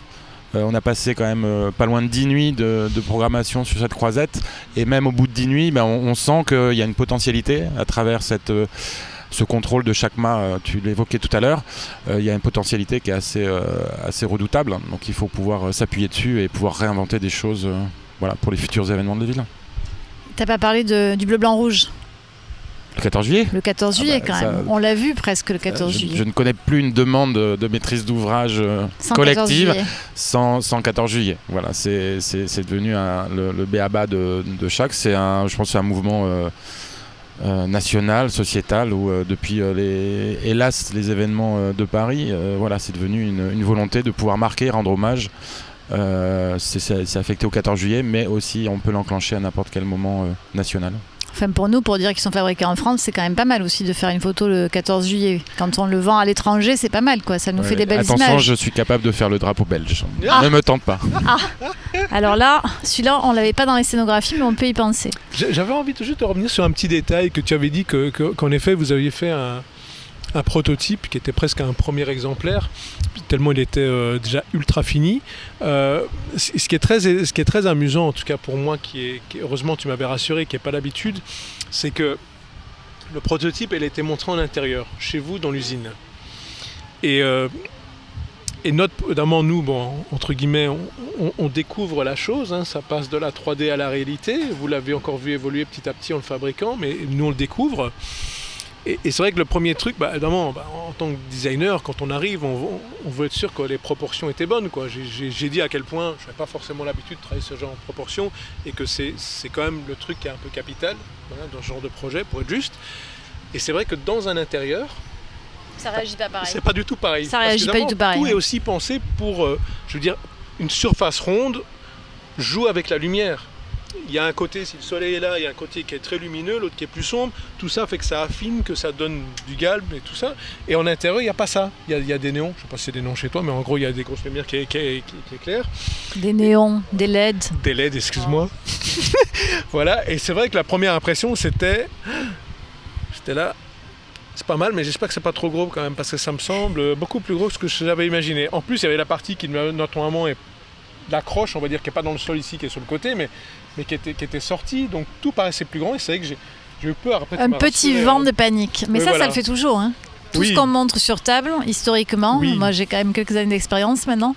On a passé quand même pas loin de 10 nuits de programmation sur cette croisette, et même au bout de 10 nuits, on sent qu'il y a une potentialité à travers ce contrôle de chaque mât. Tu l'évoquais tout à l'heure, il y a une potentialité qui est assez redoutable, donc il faut pouvoir s'appuyer dessus et pouvoir réinventer des choses pour les futurs événements de ville. T'as pas parlé du bleu, blanc, rouge ? Le 14 juillet Le 14 juillet quand même. On l'a vu presque le 14 juillet. Je ne connais plus une demande de maîtrise d'ouvrage collective sans 14 juillet. Voilà, c'est devenu le b.a.-ba de chaque. Je pense que c'est un mouvement national, sociétal, où depuis hélas les événements de Paris, c'est devenu une volonté de pouvoir marquer, rendre hommage. C'est affecté au 14 juillet, mais aussi on peut l'enclencher à n'importe quel moment national. Enfin, pour nous, pour dire qu'ils sont fabriqués en France, c'est quand même pas mal aussi de faire une photo le 14 juillet. Quand on le vend à l'étranger, c'est pas mal, quoi. Ça nous fait des belles images. Attention, je suis capable de faire le drapeau belge. Ne me tente pas. Alors là, celui-là, on l'avait pas dans les scénographies, mais on peut y penser. J'avais envie juste de revenir sur un petit détail que tu avais dit qu'en effet, vous aviez fait un prototype qui était presque un premier exemplaire, tellement il était déjà ultra fini. Ce qui est très amusant, en tout cas pour moi, qui heureusement tu m'avais rassuré, qui n'est pas l'habitude, c'est que le prototype, elle était montré en intérieur, chez vous, dans l'usine. Et notamment nous, entre guillemets, on découvre la chose, hein, ça passe de la 3D à la réalité. Vous l'avez encore vu évoluer petit à petit en le fabriquant, mais nous on le découvre. Et c'est vrai que le premier truc, évidemment, en tant que designer, quand on arrive, on veut être sûr que les proportions étaient bonnes, quoi. J'ai dit à quel point je n'avais pas forcément l'habitude de travailler ce genre de proportions et que c'est quand même le truc qui est un peu capital, dans ce genre de projet, pour être juste. Et c'est vrai que dans un intérieur, ça réagit pas pareil. C'est pas du tout pareil. Ça réagit pas du tout pareil. Tout est aussi pensé pour, une surface ronde joue avec la lumière. Il y a un côté, si le soleil est là, il y a un côté qui est très lumineux, l'autre qui est plus sombre. Tout ça fait que ça affine, que ça donne du galbe et tout ça. Et en intérieur, il n'y a pas ça. Il y a des néons. Je ne sais pas si c'est des néons chez toi, mais en gros, il y a des grosses lumières qui éclairent. Des néons, des LED. Des LED, excuse-moi. Voilà. Et c'est vrai que la première impression, c'était là. C'est pas mal, mais j'espère que c'est pas trop gros quand même, parce que ça me semble beaucoup plus gros que ce que j'avais imaginé. En plus, il y avait la partie qui, normalement, est l'accroche, on va dire, qui n'est pas dans le sol ici, qui est sur le côté, mais qui était sortie, donc tout paraissait plus grand, et c'est vrai que j'ai eu peur. Après, un petit vent de panique, mais ça le fait toujours, hein. Tout ce qu'on montre sur table, historiquement, moi j'ai quand même quelques années d'expérience maintenant,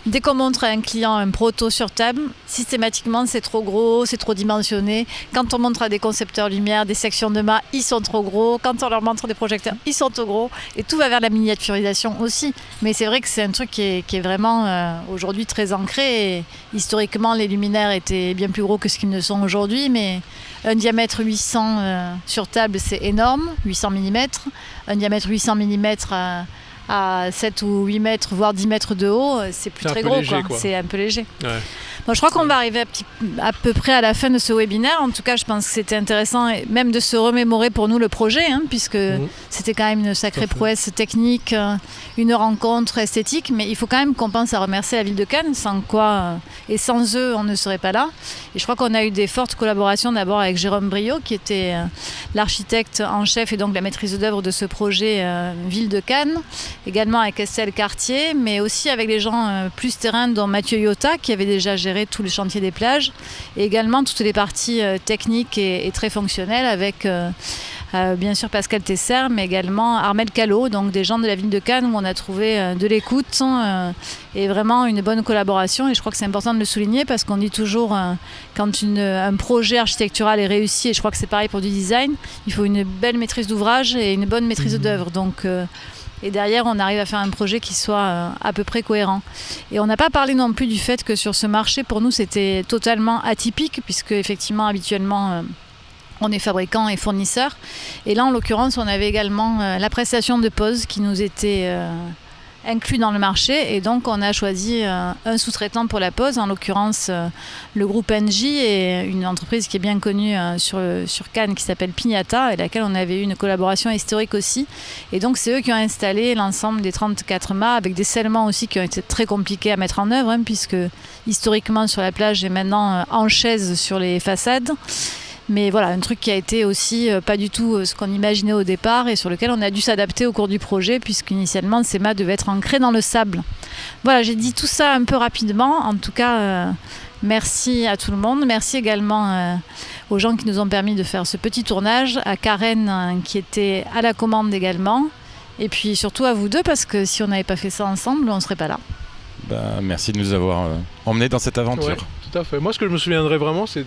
dès qu'on montre à un client un proto sur table, systématiquement c'est trop gros, c'est trop dimensionné. Quand on montre à des concepteurs lumière, des sections de mât, ils sont trop gros. Quand on leur montre des projecteurs, ils sont trop gros. Et tout va vers la miniaturisation aussi. Mais c'est vrai que c'est un truc qui est vraiment aujourd'hui très ancré. Et historiquement, les luminaires étaient bien plus gros que ce qu'ils ne sont aujourd'hui, mais un diamètre 800 sur table, c'est énorme, 800 mm. Un diamètre 800 mm à 7 ou 8 mètres, voire 10 mètres de haut, c'est plus très gros. Léger, quoi. C'est un peu léger. Ouais. Bon, je crois qu'on va arriver à peu près à la fin de ce webinaire. En tout cas, je pense que c'était intéressant, et même de se remémorer pour nous le projet, hein, puisque c'était quand même une sacrée prouesse technique, une rencontre esthétique. Mais il faut quand même qu'on pense à remercier la ville de Cannes, sans quoi, et sans eux, on ne serait pas là. Et je crois qu'on a eu des fortes collaborations, d'abord avec Jérôme Briot, qui était l'architecte en chef et donc la maîtrise d'œuvre de ce projet Ville de Cannes, également avec Estelle Cartier, mais aussi avec les gens plus terrain, dont Mathieu Iota, qui avait déjà géré tous les chantiers des plages, et également toutes les parties techniques et très fonctionnelles avec bien sûr Pascal Tesser, mais également Armel Callot, donc des gens de la ville de Cannes où on a trouvé de l'écoute et vraiment une bonne collaboration. Et je crois que c'est important de le souligner parce qu'on dit toujours quand un projet architectural est réussi, et je crois que c'est pareil pour du design, il faut une belle maîtrise d'ouvrage et une bonne maîtrise d'œuvre. Donc et derrière, on arrive à faire un projet qui soit à peu près cohérent. Et on n'a pas parlé non plus du fait que sur ce marché, pour nous, c'était totalement atypique, puisque effectivement, habituellement, on est fabricant et fournisseur. Et là, en l'occurrence, on avait également la prestation de pose qui nous était inclus dans le marché, et donc on a choisi un sous-traitant pour la pose, en l'occurrence le groupe NJ, et une entreprise qui est bien connue sur Cannes qui s'appelle Pignata, et laquelle on avait eu une collaboration historique aussi. Et donc c'est eux qui ont installé l'ensemble des 34 mâts, avec des scellements aussi qui ont été très compliqués à mettre en œuvre, hein, puisque historiquement sur la plage et maintenant en chaise sur les façades. Mais voilà, un truc qui a été aussi pas du tout ce qu'on imaginait au départ, et sur lequel on a dû s'adapter au cours du projet, puisqu'initialement ces mâts devaient être ancrés dans le sable. Voilà, j'ai dit tout ça un peu rapidement. En tout cas, merci à tout le monde. Merci également aux gens qui nous ont permis de faire ce petit tournage, à Karen qui était à la commande également, et puis surtout à vous deux, parce que si on n'avait pas fait ça ensemble, on ne serait pas là. Merci de nous avoir emmenés dans cette aventure. Ouais, tout à fait. Moi, ce que je me souviendrai vraiment, c'est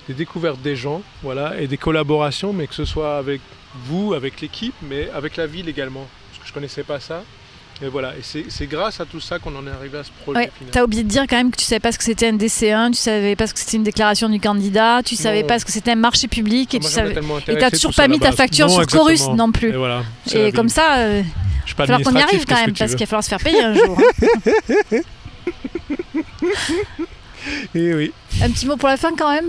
des découvertes des gens, voilà, et des collaborations, mais que ce soit avec vous, avec l'équipe, mais avec la ville également, parce que je connaissais pas ça. Et voilà, et c'est grâce à tout ça qu'on en est arrivé à ce projet. Ouais, tu as oublié de dire quand même que tu savais pas ce que c'était un DC1, tu savais pas ce que c'était une déclaration du candidat, tu savais pas ce que c'était un marché public, et tu savais. Et t'as toujours pas mis ta facture sur Chorus non plus. Et voilà. Et comme ça, il va falloir qu'on y arrive quand même, parce qu'il va falloir se faire payer un jour. Et oui. Un petit mot pour la fin quand même.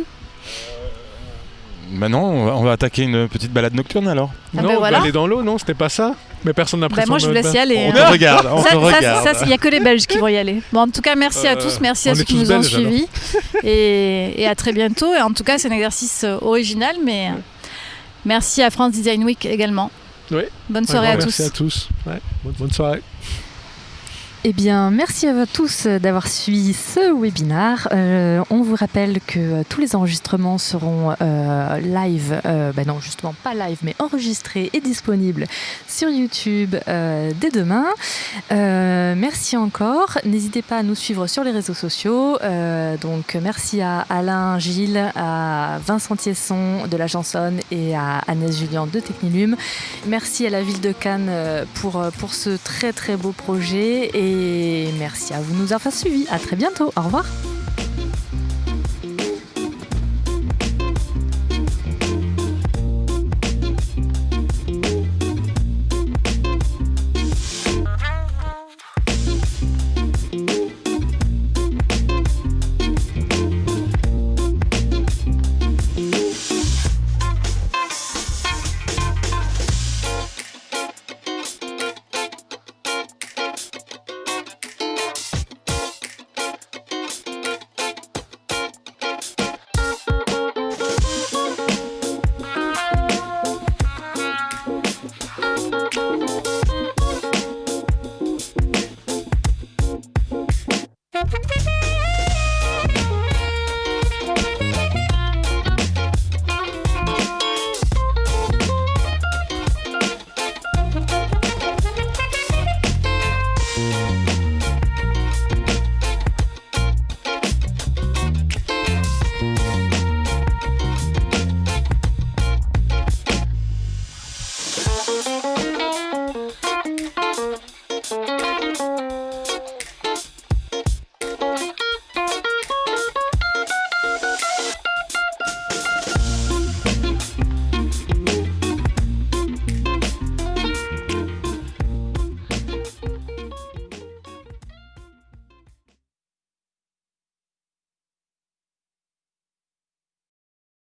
Maintenant, on va attaquer une petite balade nocturne alors. Non, on va aller dans l'eau, non, c'était pas ça. Mais personne n'a pris moi je vous laisse y aller. On te regarde, on te regarde. Il n'y a que les Belges qui vont y aller. Bon, en tout cas, merci à tous, merci à ceux qui nous ont suivis. Et à très bientôt. Et en tout cas, c'est un exercice original, mais merci à France Design Week également. Oui. Bonne soirée à tous. Merci à tous. Ouais, bonne soirée. Eh bien, merci à vous tous d'avoir suivi ce webinaire. On vous rappelle que tous les enregistrements seront live, non, justement pas live, mais enregistrés et disponibles sur YouTube dès demain. Merci encore. N'hésitez pas à nous suivre sur les réseaux sociaux. Donc, merci à Alain, Gilles, à Vincent Thiesson de la Jansonne et à Agnès Julien de Technilume. Merci à la ville de Cannes pour ce très très beau projet et merci à vous de nous avoir suivis. À très bientôt. Au revoir.